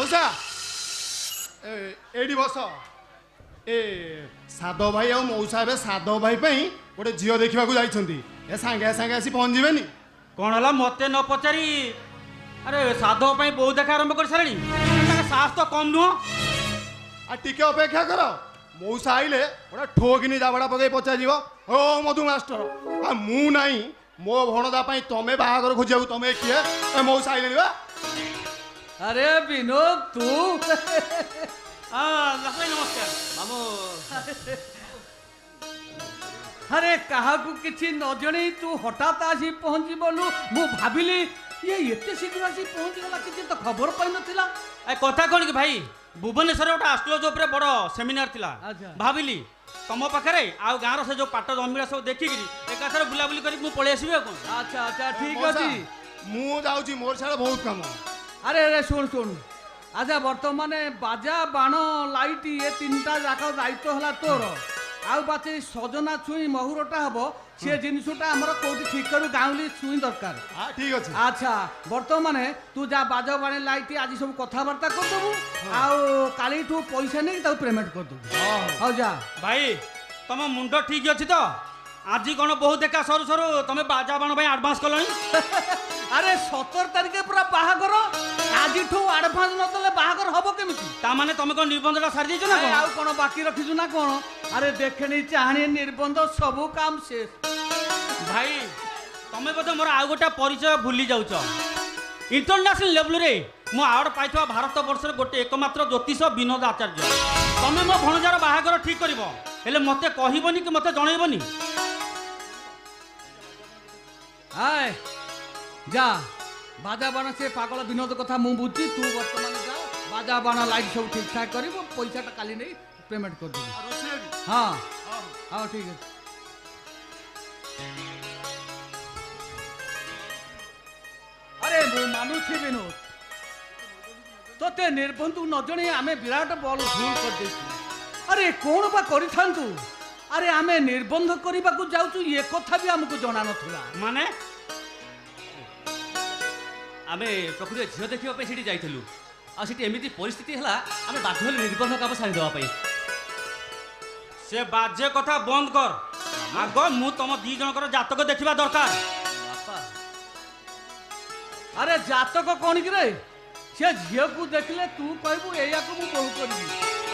मौसा एडी बस ए साधव भाई आ मौसा ए साधव भाई गोटे झील देखा जाइछंती ए सांगे सांगे आसी पहुँच जीवेनी कौन है मते न पचारि अरे साधव पे बहु देखा आरंभ कर सारे साहस तो कम नुह आ टिके अपेक्षा कर मौसा आइले गोटे ठोकिनी जाबड़ा पकई पचार ओ मधु मास्टर आ मु नाही मो भणदा तमें बाहागर खोजा तमें किए ए मौसा आइले बा अरे विनोद तू नमस्कार मामू अरे कहा किसी न जन तू हठात आसी पहुंची बोलू मु भाविली ये एते शीघ्र आसी पहुंची गला किसी तो खबर पाई नथिला ए कथा कौन कि भाई भुवनेश्वर गोटे एस्ट्रोलॉजी उपरे बड़ सेमिनार थिला भाविली तुम पाखे आउ गाँव से जो पाट जमीरा सब देखिकी एकाथर बुलाबुली कर पलि आसबि अच्छा अच्छा ठीक अच्छी मु जाऊँ मोर सारा बहुत काम अरे अरे शुण शुण अच्छा बर्तमान बाजा बाण लाइट ये तीनटा जाक दायित्व है तोर आउ बाचे सजना छुई महुरटा हम सी जिनसटा आमर कौटी ठीक करू गाँवली छुई दरकार ठीक अच्छे अच्छा बर्तमान तू जा बाजा बाण लाइट आज सब कथबार्ता करदेबू आउ काली पैसा नहीं पेमेंट करदेबू हाँ जा भाई तुम मुंड ठीक अच्छी तो आज कौन बहुत देखा सरू सरू तुम बाजा बाण भाई आडभांस कल अरे 17 तारिख पूरा बाहागर आज आडभांस नदेले बाहागर हम केमी ताने तुम कौन निबंधटा सारी ना आउ कौन बाकी रखीचु ना कौन अरे देखनी चाहनी निबंध सबू काम शेष भाई तुम बोधे मोर आउ गोटे परिचय भूली जाऊच इंटरनेशनल लेवल रे मु आवार्ड पाइथवा भारत वर्ष गोटे एकमात्र ज्योतिष विनोद आचार्य तुम मो भणजार बाहागर ठीक करिवो हेले मते कहिबनी कि मते जणैबनी आए जा बाजा बाण से पागल विनोद कथा मु बुझी तू वर्तमान जा बाजा बाण लाइट सब ठीक ठाक कर पैसाटा काली नहीं पेमेंट कर देबी हाँ हाँ ठीक है अरे मु मानुछि विनोद तोते निर्बंधु न जणे आमे विराट बल भूल कर देछि अरे कौन बा करिथांतु अरे आमे निर्बंध करबा को जाउछु ये कथा भी हमको जणा नथिला माने आमे प्रकृति झील देखा से जाइलु आमती परिस्थिति है आम बाध्य निर्बंध काम सारी देवाई से बाजे कथा बंद कर आग मु तुम दी जनकर जातक देखा दरकार अरे जातक कौन कि रे से झील को देखले तू कहबू एया को मु बहु करबी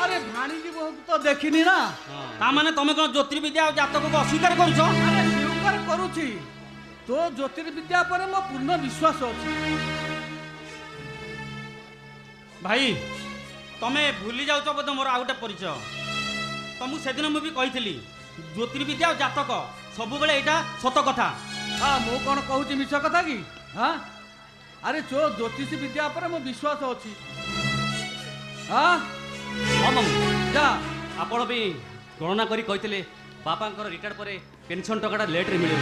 अरे भाणीजी बहु तो देखिनी ना तामाने तुम कौन ज्योतिर्विद्या और जातक को अस्वीकार कर अरे स्वीकार करूची तो ज्योतिर्विद्या पर मो पूर्ण विश्वास अछि भाई तमें भूली जाऊच बोधे मोर आउ गोटे परिचय तुमको से दिन मुझे कही ज्योतिर्विद्या और जातक सब बेले यहाँ सत कथा हाँ मु कौन कहूँ मिछ कथा कि हाँ अरे जो ज्योतिष विद्या पर मो विश्वास अच्छी हाँ हाँ मामू जा आपण भी गणना करी कहते बापा रिटायर्ड पर पेनसन टका लेट्रे मिले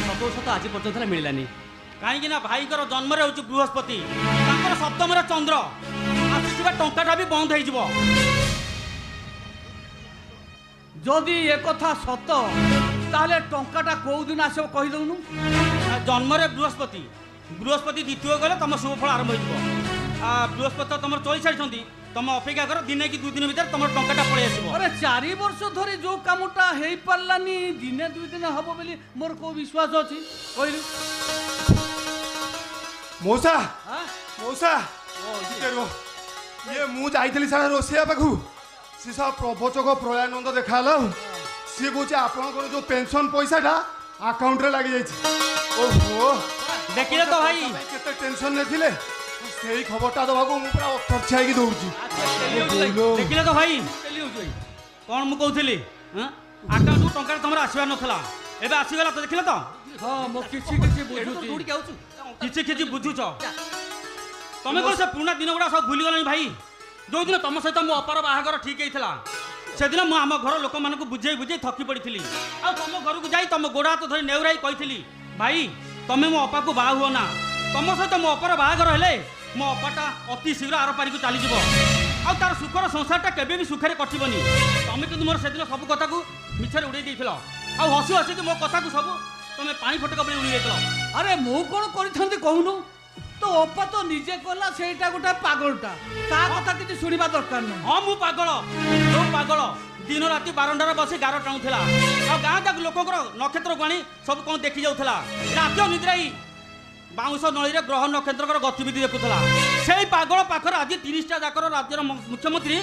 सत सत आज पर्यटन मिलानी कहीं भाई जन्म हो बृहस्पति सप्तम चंद्र आसुवा टाटा भी बंद हो जदि एक कथा सत ताले टंकाटा कौ दिन आसो कहीदौनु जन्म बृहस्पति बृहस्पति द्वितीय गले तुम शुभफल आरंभ हो बृहस्पति तुम चली सारी तुम अपेक्षा कर दिने कि 2 दिन भीतर तुम टंकाटा पलि आसो अरे 4 वर्ष धरी जो कामटा हो पारानी दिने 2 दिन हम बोली मोर को विश्वास अच्छी कहलु मौसा मौसा ये मु जाइली सारा रोसिया पाखु सी सब प्रवचक प्रयानंद देखा सी कहे आप जो पेंशन पैसाटा अकाउंट रे लगी जाइए ओहो देखिले तो भाई केते टेंशन नेथिले सेही खबरटा दबाको मु पूरा खर्चा की दउची देखिले तो भाई कौन मु कहउथली अकाउंट टंका तुमरा आसीबार नथला एबे आसीगला तो देखिले तो हां मो किछि बुझुची दौड़ी आउछु किछि बुझुछ तमें कौन से पुराना दिन गुड़ा सब भूली गलानी भाई जो दिन तुम सहित मो अपार बाहागर ठीक होता से दिन मुझे आम घर लोक मानक बुझे बुझे थकी पड़ी आ तुम घर को जाई तुम गोड़ हाथ धरी नेउराई कही भाई तुम्हें मो अपा को बाहा हुआ ना तुम सहित मो अपार बाहागर हेले मो अपाटा अति शीघ्र आर पारी को चलीज आ तार सुखर संसारटा केबे भी सुखरे कटबनी तुम कि मोर से दिन सब कथा को मिछरे उड़े देथिल आ हसी हसी मो कथा को सब तुम पानी फटका बड़ी उड़ी देथिल अरे मु कौन करिथंती कहूनु तो ଅପା ତ ନିଜେ କଲା ସେଇଟା ଗୋଟେ ପାଗଳଟା ତା କଥା କିଛି ଶୁଣିବା ଦରକାର ନାହିଁ। ହଁ ମୁଁ ପାଗଳ ଯୋଉ ପାଗଳ ଦିନ ରାତି ବାରଣ୍ଡାରେ ବସି ଗାର ଟାଣୁଥିଲା ଆଉ ଗାଁ ଯାକ ଲୋକଙ୍କର ନକ୍ଷତ୍ରକୁ ଆଣି ସବୁ କ'ଣ ଦେଖି ଯାଉଥିଲା ରାତି ଅନିଦ୍ରାଇ ବାଉଁଶ ନଳୀରେ ଗ୍ରହ ନକ୍ଷତ୍ରଙ୍କର ଗତିବିଧି ଦେଖୁଥିଲା। ସେଇ ପାଗଳ ପାଖରେ ଆଜି 30ଟା ଯାକର ରାଜ୍ୟର ମୁଖ୍ୟମନ୍ତ୍ରୀ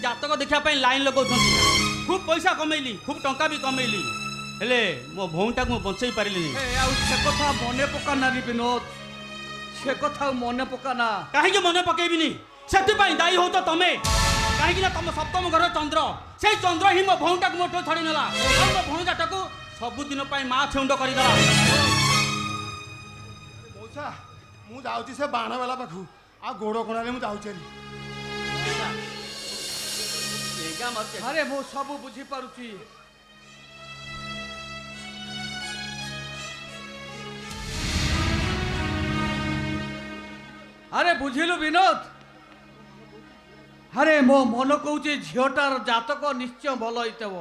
ଜାତକ ଦେଖିବା ପାଇଁ ଲାଇନ୍ ଲଗାଉଛନ୍ତି। ଖୁବ୍ ପଇସା କମେଇଲି ଖୁବ୍ ଟଙ୍କା ବି କମେଇଲି ହେଲେ ମୋ ଭଉଣୀଟାକୁ ମୁଁ ବଞ୍ଚେଇ ପାରିଲିନି। ଆଉ ସେ କଥା ମନେ ପକାନା ରେ ବିନୋଦ ସେ କଥା ଆଉ ମନେ ପକାନା। କାହିଁକି ମନେ ପକେଇବିନି ସେଥିପାଇଁ ଦାୟୀ ହଉଛ ତମେ କାହିଁକି ନା ତମ ସପ୍ତମ ଘର ଚନ୍ଦ୍ର ସେଇ ଚନ୍ଦ୍ର ହିଁ ମୋ ଭଉଣୀଟାକୁ ମୋଠୁ ଛଡି ନେଲା ଆଉ ମୋ ଭଉଣୀଟାକୁ ସବୁଦିନ ପାଇଁ ମା ଛେଉଣ୍ଡ କରିଦେଲା। ମଉସା ମୁଁ ଯାଉଛି ସେ ବାଣବାଲା ପାଖକୁ ଆଉ ଗୋଡ଼ କୋଣାରେ ମୁଁ ଯାଉଛି। ଆରେ ମୁଁ ସବୁ ବୁଝିପାରୁଛି ଆରେ ବୁଝିଲୁ ବିନୋଦ ଆରେ ମୋ ମନ କହୁଛି ଝିଅଟାର ଜାତକ ନିଶ୍ଚୟ ଭଲ ହେଇଥିବ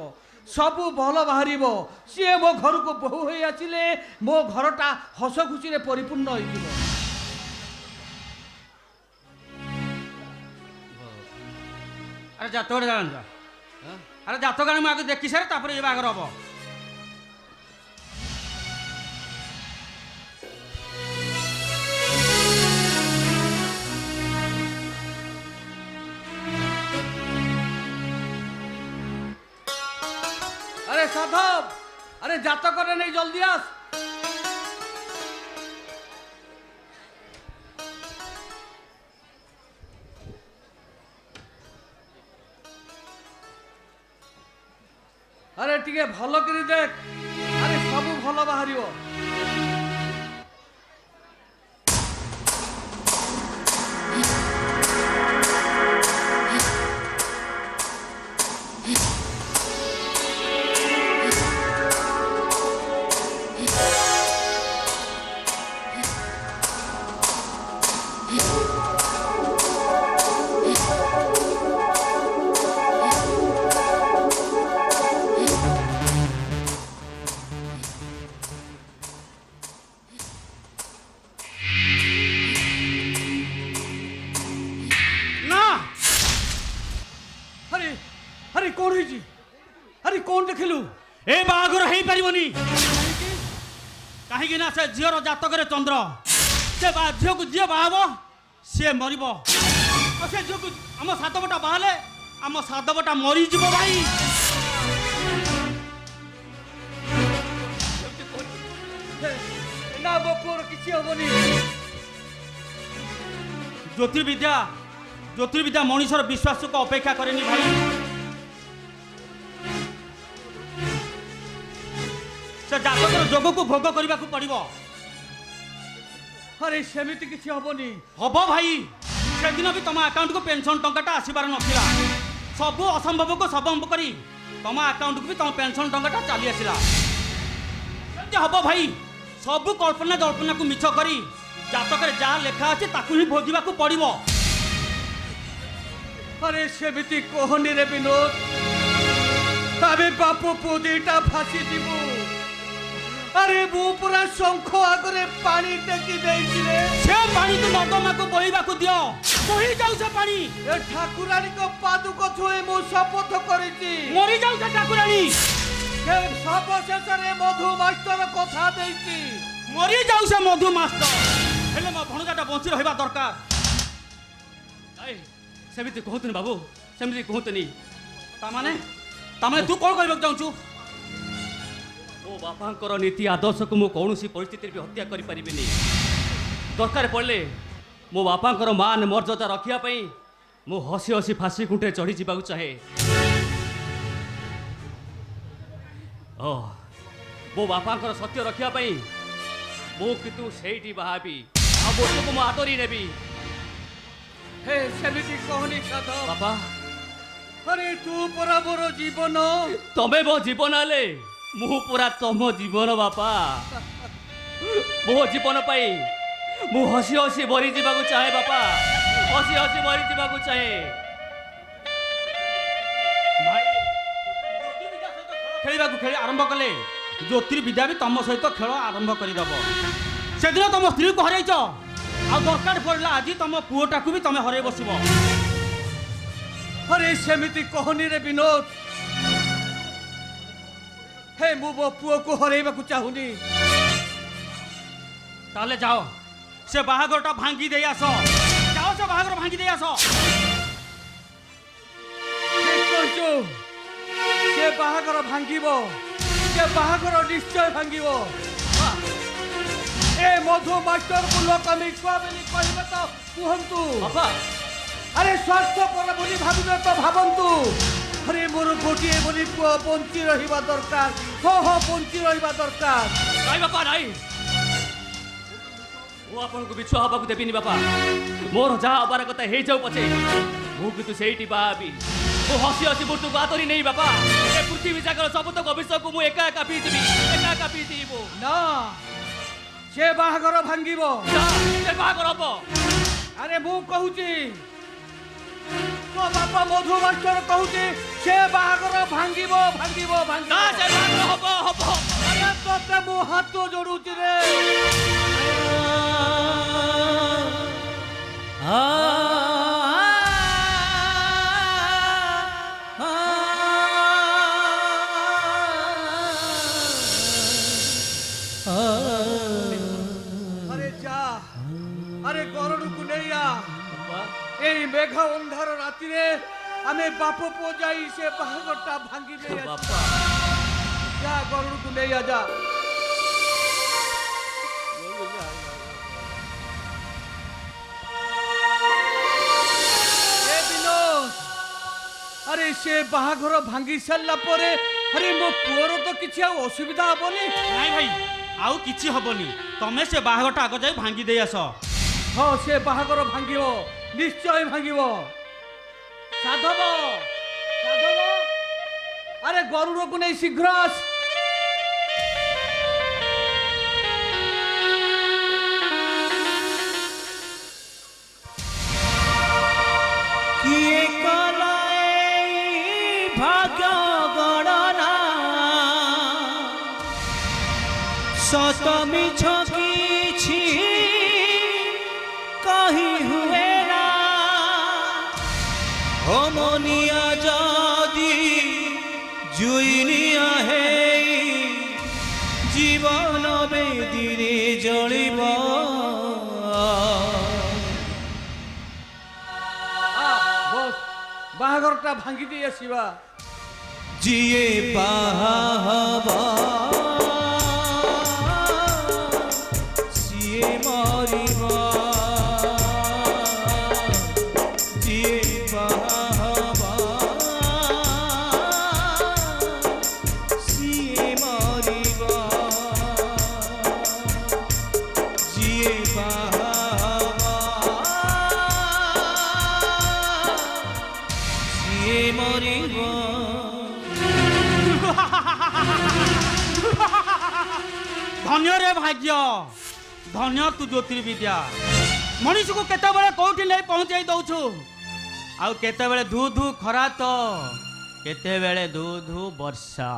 ସବୁ ଭଲ ବାହାରିବ ସିଏ ମୋ ଘରକୁ ବୋହୂ ହୋଇ ଆସିଲେ ମୋ ଘରଟା ହସ ଖୁସିରେ ପରିପୂର୍ଣ୍ଣ ହେଇଯିବ। ଆରେ ଜାତକଟା ଜାଣିଛ ଆରେ ଜାତକ ମୁଁ ଆগে ଦେଖି ସାରେ ତାପରେ ଏ ବାହାଘର ହବ। আরে সাধব আরে জাতকরে নেই জলদি আস। আরে টিকে ভালো করে দেখ আরে সবু ভালো বাহারিব। আরে কোন হয়েছি আরে কোন দেখিলু ଏ ବାହାଘର ହେଇପାରିବନି କାହିଁକି ନା ସେ ଝିଅର ଜାତକରେ ଚନ୍ଦ୍ର ସେ ଝିଅକୁ ଯିଏ ବାହା ହବ ସିଏ ମରିବ ଆଉ ସେ ଝିଅକୁ ଆମ ସାଧବଟା ବାହାହେଲେ ଆମ ସାଧବଟା ମରିଯିବ ଭାଇ। না ମୋ ପୁଅର କିଛି ହବନି। ଜ୍ୟୋତିର୍ବିଦ୍ୟା ମଣିଷର ବିଶ୍ୱାସକୁ ଅପେକ୍ଷା କରେନି ଭାଇ। ସେ ଜାତକର ଯୋଗକୁ ଭୋଗ କରିବାକୁ ପଡ଼ିବ। আরে সেমিতি কিছু হবনি। ହବ ଭାଇ ସେଦିନ ବି ତମ ଆକାଉଣ୍ଟକୁ ପେନସନ ଟଙ୍କାଟା ଆସିବାର ନଥିଲା ସବୁ ଅସମ୍ଭବକୁ ସମ୍ଭବ କରି ତମ ଆକାଉଣ୍ଟକୁ ବି ତମ ପେନସନ ଟଙ୍କାଟା ଚାଲି ଆସିଲା। ସେମିତି ହବ ଭାଇ ସବୁ କଳ୍ପନା ଜଳ୍ପନାକୁ ମିଛ କରି ଜାତକରେ ଯାହା ଲେଖା ଅଛି ତାକୁ ହିଁ ଭୋଗିବାକୁ ପଡ଼ିବ। আরে সেমিতি কোহনি রে বিনোদ আমি বাপু পুଅ ଦିଟା ফাঁসি দিব। আরে ମୁଁ ପୁରା ଶଙ୍ଖ ଆଗରେ ପାଣି ଟେକି ଦେଇଛି ରେ। ସେ ପାଣିକୁ ନର୍ଦ୍ଦମାକୁ ବୋହିବାକୁ ଦିଅ ବୋହି ଯାଉ ସେ ପାଣି। ଏ ଠାକୁରାଣୀଙ୍କ ପାଦୁକ ଛୁଇଁ ମୁଁ ଶପଥ କରିଛି ମରିଯାଉ ସେ ଠାକୁରାଣୀ ସେ ସର୍ବଶେଷରେ ମଧୁ ମାଷ୍ଟର କଥା ଦେଇଛି ମରିଯାଉ ସେ ମଧୁ ମାଷ୍ଟର ହେଲେ ମୋ ଭଣଜାଟା ବଞ୍ଚି ରହିବା ଦରକାର। ସେମିତି କୁହନ୍ତୁନି ବାବୁ ସେମିତି କୁହନ୍ତୁନି। ତାମାନେ ତୁ କ'ଣ କହିବାକୁ ଚାହୁଁଛୁ? ମୋ ବାପାଙ୍କର ନୀତି ଆଦର୍ଶକୁ ମୁଁ କୌଣସି ପରିସ୍ଥିତିରେ ବି ହତ୍ୟା କରିପାରିବିନି। ଦରକାର ପଡ଼ିଲେ ମୋ ବାପାଙ୍କର ମାନ ମର୍ଯ୍ୟାଦା ରଖିବା ପାଇଁ ମୁଁ ହସି ହସି ଫାଶୀ ଖୁଣ୍ଟରେ ଚଢ଼ିଯିବାକୁ ଚାହେଁ। ମୋ ବାପାଙ୍କର ସତ୍ୟ ରଖିବା ପାଇଁ ମୁଁ କିନ୍ତୁ ସେଇଠି ବାହାବି ଆଉ ବୋଝକୁ ମୁଁ ଆଦରି ନେବି। ହେ ସେମିତି କହନି ସାଧ ବାପା ଆରେ ତୁ ପରା ମୋର ଜୀବନ ତମେ ମୋ ଜୀବନ ହେଲେ ମୁଁ ପୁରା ତମ ଜୀବନ ବାପା। ମୋ ଜୀବନ ପାଇଁ ମୁଁ ହସି ହସି ମରିଯିବାକୁ ଚାହେଁ ବାପା ହସି ହସି ମରିଯିବାକୁ ଚାହେଁ। ଖେଳିବାକୁ ଖେଳି ଆରମ୍ଭ କଲେ ଜ୍ୟୋତିର୍ବିଦ୍ୟା ବି ତମ ସହିତ ଖେଳ ଆରମ୍ଭ କରିଦେବ। ସେଦିନ ତମ ସ୍ତ୍ରୀକୁ ହରାଇଛ ଆଉ ଦରକାର ପଡ଼ିଲା ଆଜି ତମ ପୁଅଟାକୁ ବି ତମେ ହରେଇ ବସିବ। अरे सेमिति कहनी रे विनोद हे मु मो पुओ को हरेइबाकू चाहुनी ତାହେଲେ ଯାଅ ସେ ବାହାଘରଟା ଭାଙ୍ଗି ଦେଇ ଆସ। ଯାଅ ସେ ବାହାଘର ଭାଙ୍ଗି ଦେଇ ଆସ। ठीक कहଛୁ से बाहागर भांगिबो से बाहागर निश्चय भांगिबो ए मधु मास्टर को लोक मिछुआ बोली कहबे तो कुहंतु ବାପା अरे स्वार्थ पर बोली भाबिबे तो भाबंतु अरे मोर गोटिए बोली पुओ बंची रहिबा दरकार हो बंची रहिबा दरकार ନାଇଁ ବାପା ନାଇଁ ମୁଁ ଆପଣଙ୍କୁ ବିଛୁଆ ହବାକୁ ଦେବିନି ବାପା। ମୋର ଯାହା ହବାର କଥା ହେଇଯାଉ ପଛେ ମୁଁ କିନ୍ତୁ ସେଇଠି ବାହା ହେବି। ମୁଁ ହସି ହସି ମୃତ୍ୟୁକୁ ଆଦରି ନେଇ ବାପା ଏ ପୃଥିବୀ ଜାଗର ସବୁତକ ବିଷୟକୁ ମୁଁ ଏକା ଏକା ପିଇଥିବି ଏକା ଏକା ପିଇଥିବି। ମୁଁ ना से बाहागर भांगिबो ସେ ବାହାଘର ହବ। अरे मु कहूची तो बापा मधु मास्टर कहूची से बाहागर भांगिबो भांगिबो ନା भांगिबो ସେ ବାହାଘର ହବ ହବ। अरे तोते मु हाथ जोड़ूची रे अरे जा अरे गरुड़ को नहीं आ এই মেঘা অন্ধার রাতিরে আমি বাপ পো যাই সে বাহাগরটা ভাঙ্গি নেই বাপা যা গরুড়କୁ নেই যা এ বিনোদ আরে সে বাহাঘর ভাঙ্গি সারলা পরে আরে মো পুଅର তো କିଛି ଆଉ অসুবিধা হবনি ନାଇଁ ଭାଇ ଆଉ କିଛି ହବନି। ତମେ ସେ ବାହାଘରଟା ଆଗ ଯାଇ ଭାଙ୍ଗି ଦେଇ ଆସ। ହଁ ସେ ବାହାଘର ଭାଙ୍ଗିବ ନିଶ୍ଚୟ ଭାଙ୍ଗିବ ସାଧବ ସାଧବ ଆରେ ଗରୁଡ଼କୁ ନେଇ ଶୀଘ୍ର ଆସ किए कलाए भाग्य गणना सत मिछ किछि कही हुए ना होमनिया जदि जुइनिया है जीवन बेदीरे जलिबा বস বাহাঘরটা ভাঙ্গি দিয়ে আসিবা जिए बाहबा सिए मरिबा जिए बाहबा सिए मरिबा जिए बाहबा सिए मरिबा ଧନ୍ୟ ରେ ଭାଗ୍ୟ ଧନ୍ୟ ତୁ ଜ୍ୟୋତିର୍ବିଦ୍ୟା। ମଣିଷକୁ କେତେବେଳେ କୋଉଠି ନେଇ ପହଞ୍ଚେଇ ଦଉଛୁ ଆଉ କେତେବେଳେ ଧୁ ଧୁ ଖରା ତ କେତେବେଳେ ଧୁ ଧୁ ବର୍ଷା।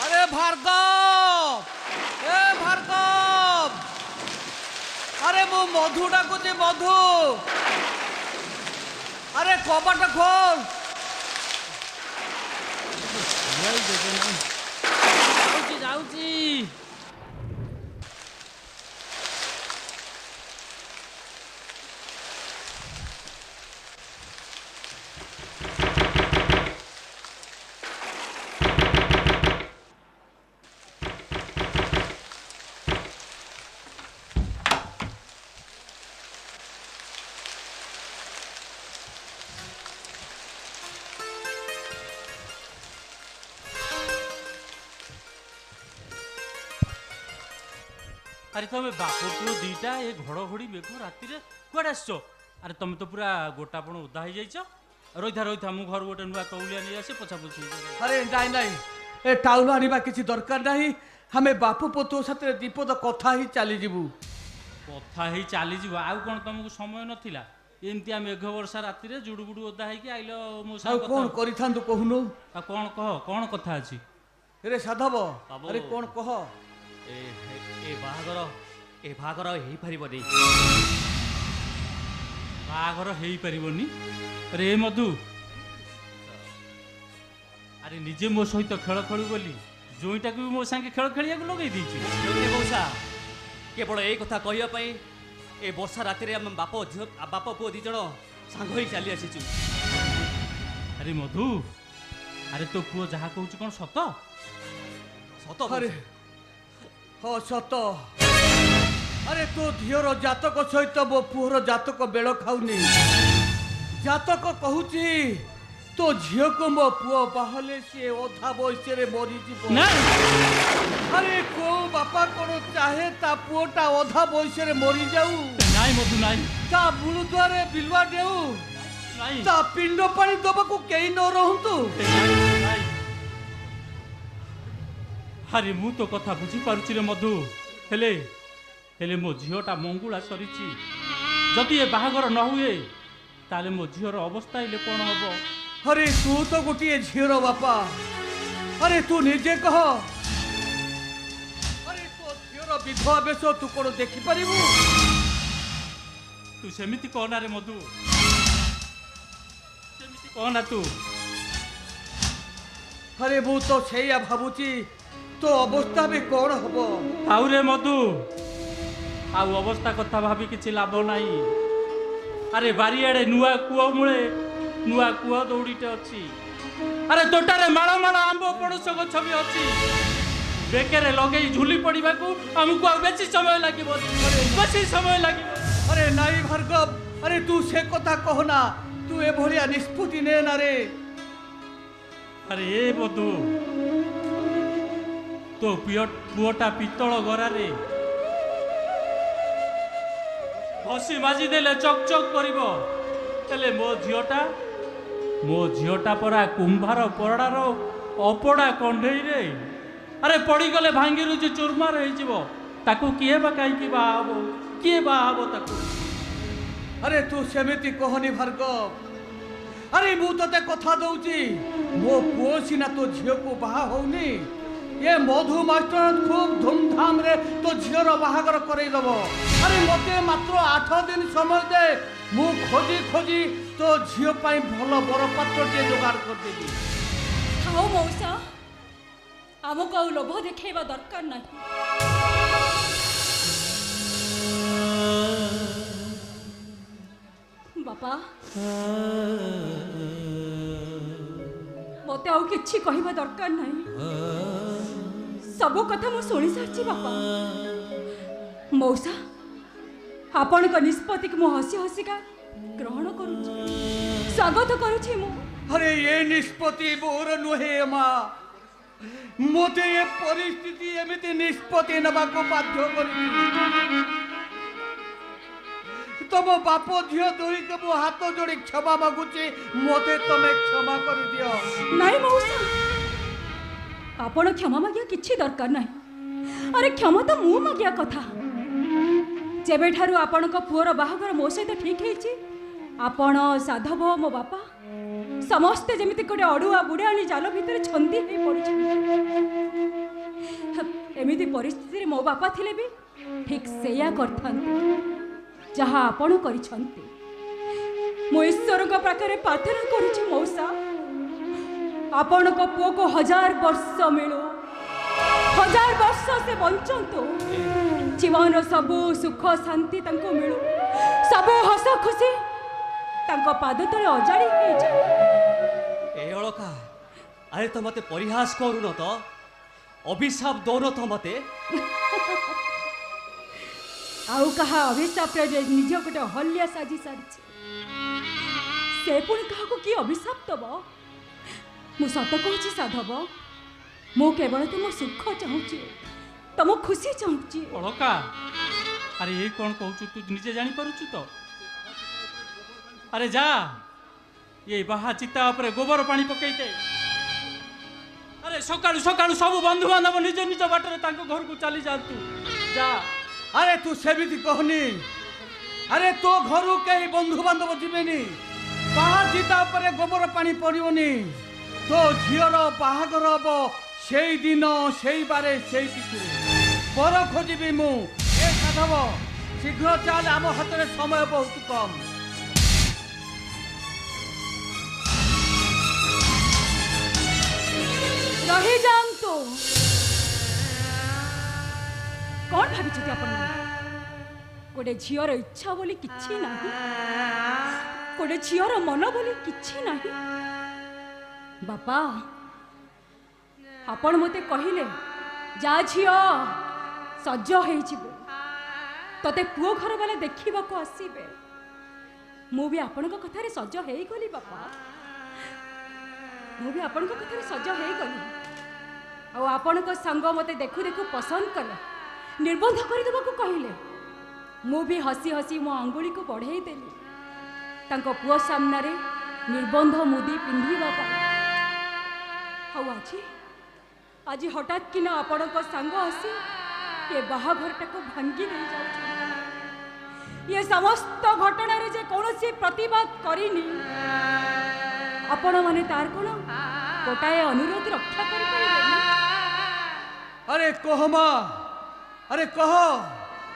আরে ভার্গব এ ভার্গব আরে মু মধু ডাকুছি মধু আরে কবাটা খোল ଯାଉଛି ଯାଉଛି। আরে তুমি বাপ পুଅ দুইটা ଏ ଘଡ଼ଘଡ଼ି ମେଘ ରାତିରେ କୁଆଡ଼େ ଆସିଛ? ଆରେ ତମେ ତ ପୁରା ଗୋଟାପଣ ଓଦା ହେଇଯାଇଛ। ରହିଥା ରହିଥା ମୁଁ ଘରୁ ଗୋଟେ ନୂଆ ତଉଲିଆ ନେଇ ଆସି ପୋଛାପୋଛି ହେଇଯିବ। আরে নাই নাই ए टाउन आनिबा किसी दरकार नहीं हमें बापू पुतो साथे दीपद कथा ही चली जीवु କଥା ହେଇ ଚାଲିଯିବ ଆଉ କ'ଣ ତମକୁ ସମୟ ନଥିଲା ଏମିତିଆ ମେଘ ବର୍ଷା ରାତିରେ ଜୁଡୁବୁଡୁ ଓଦା ହେଇକି ଆଇଲ ମୋ ଆଉ ସାଙ୍ଗେ କଣ କରିଥାନ୍ତୁ କହୁନୁ ଆଉ କ'ଣ କହ କ'ଣ କଥା ଅଛି रे साधव बाबू। अरे कौन कह ଏ ବାହାଘର ହେଇପାରିବନି। ବାହାଘର ହେଇପାରିବନି ରେ ମଧୁ ଆରେ ନିଜେ ମୋ ସହିତ ଖେଳ ଖେଳୁ ବୋଲି ଜୋଇଁଟାକୁ ବି ମୋ ସାଙ୍ଗେ ଖେଳ ଖେଳିବାକୁ ଲଗେଇ ଦେଇଛୁ ମଉସା କେବଳ ଏଇ କଥା କହିବା ପାଇଁ ଏ ବର୍ଷା ରାତିରେ ଆମେ ବାପ ପୁଅ ଦି ଜଣ ସାଙ୍ଗ ହେଇ ଚାଲି ଆସିଛୁ। ଆରେ ମଧୁ ଆରେ ତୋ ପୁଅ ଯାହା କହୁଛୁ କ'ଣ ସତ ସତ अरे हाँ सत अरे तो झीर जातक सहित मो पुअर जातक बेल खाऊनी जातक कहूची तो झील को मो पुओ बाहले सी अधा बयस मरीज अरे को बापा कौन चाहे ता पुओटा अधा बयस मरी जाऊ ନାଇଁ ମଧୁ ନାଇଁ ता बुलुद्वारे बिलवा देऊ ନାଇଁ ता पिंड पानी दबाकू केही न रहंतु ନାଇଁ। ଆରେ ମୁଁ ତୋ କଥା ବୁଝିପାରୁଛି ରେ ମଧୁ ହେଲେ ହେଲେ ମୋ ଝିଅଟା ମଙ୍ଗୁଳା ସରିଛି ଯଦି ଏ ବାହାଘର ନ ହୁଏ ତାହେଲେ ମୋ ଝିଅର ଅବସ୍ଥା ହେଲେ କ'ଣ ହବ अरे तू तो गोटे झीर बापा अरे तू निजे कह अरे तो झीर विधवा बेश तू कौन देखी पारिबु ତୁ ସେମିତି କହନା ରେ ମଧୁ ସେମିତି କହନା ତୁ अरे मु तो छैया भाबुची तो अवस्था भी कौन हबो ଆଉ ରେ ମଧୁ ଆଉ ଅବସ୍ଥା କଥା ଭାବି କିଛି ଲାଭ ନାହିଁ ଆରେ ବାରିଆଡ଼େ ନୂଆ କୂଅ ମୂଳେ ନୂଆ କୂଅ ଦୌଡ଼ିଟେ ଅଛି ଆରେ ତୋଟାରେ ମାଳ ମାଳ ଆମ୍ବ ପଣସ ଗଛ ବି ଅଛି ବେକରେ ଲଗେଇ ଝୁଲି ପଡ଼ିବାକୁ ଆମକୁ ଆଉ ବେଶୀ ସମୟ ଲାଗିବ ବେଶୀ ସମୟ ଲାଗିବ अरे नाई भार्गव अरे तू से कथा कहना तू ए भलिया निष्पत्ति ने ना रे ଆରେ ଏ ମଧୁ ତୋ ପୁଅଟା ପିତ୍ତଳ ଗରାରେ ଘଷି ମାଜି ଦେଲେ ଚକ୍ ଚକ୍ କରିବ ହେଲେ ମୋ ଝିଅଟା ପରା କୁମ୍ଭାର ପରଡ଼ାର ଅପଡ଼ା କଣ୍ଢେଇରେ ଆରେ ପଡ଼ିଗଲେ ଭାଙ୍ଗିରୁଛି ଚୁରମାର ହେଇଯିବ ତାକୁ କିଏ ବା କାହିଁକି ବାହା ହବ କିଏ ବାହା ହବ ତାକୁ अरे तू सेमिति कहनी भार्गव अरे मु तते कथा दउची मो पुओ सिना तो झियो को बाहा होउनी ये मधु मास्टर खूब धूमधाम रे तो झियोर बाहागर करई दबो अरे मते मात्र 8 दिन समय दे मु खोजी खोजी तो झियो पाई भलो बर पात्र के जोगाड़ कर देबी हाँ मौसा आमको आउ लोभ देखेबा दरकार नहीं बापा मते आउ किछि कहबा दरकार नहीं सब कथा मु सुनी सारछि बापा मौसा आपण को निष्पत्ति को मु हसी हसी का ग्रहण करूछि स्वागत करूछि मु अरे ये निष्पत्ति मोर नुहे मा मोते ये परिस्थिति एमिति निष्पत्ति नबा को बाध्य करी तम बाप झियो दुई के मो हाथ जोड़ी क्षमा मागुची मोते तमे क्षमा कर दियो नहीं मौसा आपण क्षमा मागिया किछि दरकार नहीं अरे क्षमा तो मु मागिया कथा जेबे ठारू आपण को पुअर बाहागर मो सहित ठीक हेछि आपण साधव मो बापा समस्ते जेमिति कोडे अडुआ बुढ़ाणी जाल भितर छंदी हे पड़छ एमिति परिस्थिति रे मो बापा थिले भी ठीक सेया करथांते जहाँ आपण करिछंती मो ईश्वर को पाखरे प्रार्थना करूछि मौसा आपण को पुओ को 1000 वर्ष मिलो 1000 वर्ष से बंचंतो जीवन सबु सुख शांति तंको मिलो सबु हस खुशी तंको पाद तले अजाड़ी हे जा ए अलका अरे तो मते परिहास करू न तो अभिशाप दौन तो मते आउ कहा अभिशाप रे निज गोटे हल्या साजी सारी से पुणी कहा कि अभिशाप दब मु सत कहूँ साधव मु केवल तुम सुख चाहूँगी तुम खुशी चाहूँगी अलका अरे ये कौन कहूँ तू निजे जानी पारुछु तो अरे जा ये बाहा चिता उपरे गोबर पानी पकई दे अरे ନହେଲେ ସକାଳୁ ସକାଳୁ ସବୁ ବନ୍ଧୁବାନ୍ଧବ ନିଜ ନିଜ ବାଟରେ ତାଙ୍କ ଘରକୁ ଚାଲି ଯାଆନ୍ତୁ। ଯା। ଆରେ ତୁ ସେମିତି କହନି। ଆରେ ତୋ ଘରୁ କେହି ବନ୍ଧୁବାନ୍ଧବ ଯିବେନି। ବାହା ଚିତା ଉପରେ ଗୋବର ପାଣି ପଡ଼ିବନି। ତୋ ଝିଅର ବାହାଘର ହବ ସେଇ ଦିନ ସେଇ ବାରେ ସେଇ ତିଥିରେ। ବର ଖୋଜିବି ମୁଁ। ଏ ସାଧବ ଶୀଘ୍ର ଚାଲ, ଆମ ହାତରେ ସମୟ ବହୁତ କମ୍। ରହିଯାଆନ୍ତୁ। କ'ଣ ଭାବିଛନ୍ତି ଆପଣ? ଗୋଟେ ଝିଅର ଇଚ୍ଛା ବୋଲି କିଛି ନାହିଁ, ଗୋଟେ ଝିଅର ମନ ବୋଲି କିଛି ନାହିଁ। ବାପା, ଆପଣ ମୋତେ କହିଲେ ଯା ଝିଅ ସଜ ହେଇଯିବୁ, ତତେ ପୁଅ ଘର ବାଲା ଦେଖିବାକୁ ଆସିବେ। ମୁଁ ବି ଆପଣଙ୍କ କଥାରେ ସଜ ହେଇଗଲି ବାପା, ମୁଁ ବି ଆପଣଙ୍କ କଥାରେ ସଜ ହେଇଗଲି। ଆଉ ଆପଣଙ୍କ ସାଙ୍ଗ ମୋତେ ଦେଖୁ ଦେଖୁ ପସନ୍ଦ କଲେ, ନିର୍ବନ୍ଧ କରିଦେବାକୁ କହିଲେ। ମୁଁ ବି ହସି ହସି ମୋ ଆଙ୍ଗୁଳିକୁ ବଢ଼େଇ ଦେଲି ତାଙ୍କ ପୁଅ ସାମ୍ନାରେ ନିର୍ବନ୍ଧ ମୁଦି ପିନ୍ଧିବା ପାଇଁ। ଆଉ ଆଜି ହଠାତ୍ କିନା ଆପଣଙ୍କ ସାଙ୍ଗ ଆସି ଏ ବାହାଘରଟାକୁ ଭାଙ୍ଗି ଦେଇ ଯାଉଛନ୍ତି। ଏ ସମସ୍ତ ଘଟଣାରେ ଯେ କୌଣସି ପ୍ରତିବାଦ କରିନି, ଆପଣମାନେ ତାର କ'ଣ ଗୋଟାଏ ଅନୁରୋଧ ରକ୍ଷା କରିପାରିବେନି? ଆରେ କହ ମା, ଆରେ କହ।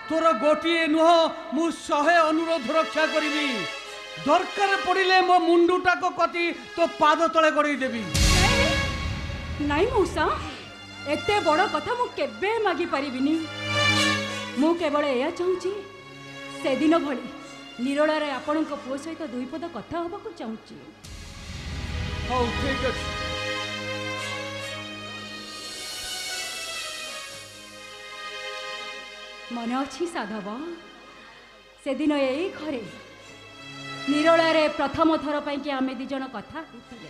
ତୋର ଗୋଟିଏ ନୁହଁ, ମୁଁ 100 ଅନୁରୋଧ ରକ୍ଷା କରିବି। ଦରକାର ପଡ଼ିଲେ ମୋ ମୁଣ୍ଡଟାକୁ କତି ତୋ ପାଦ ତଳେ ଗଡ଼େଇ ଦେବି। ନାଇଁ ମଉସା, ଏତେ ବଡ଼ କଥା ମୁଁ କେବେ ମାଗି ପାରିବିନି। ମୁଁ କେବଳ ଏଇଆ ଚାହୁଁଛି, ସେଦିନ ଭଳି ନିରୋଳାରେ ଆପଣଙ୍କ ପୁଅ ସହିତ 2 ପଦ କଥା ହେବାକୁ ଚାହୁଁଛି। ହଉ ଠିକ୍ ଅଛି। ମନେ ଅଛି ସାଧବ, ସେଦିନ ଏଇ ଘରେ ନିରୋଳାରେ ପ୍ରଥମ ଥର ପାଇଁକି ଆମେ 2 ଜଣ କଥା ହେଇଥିଲେ।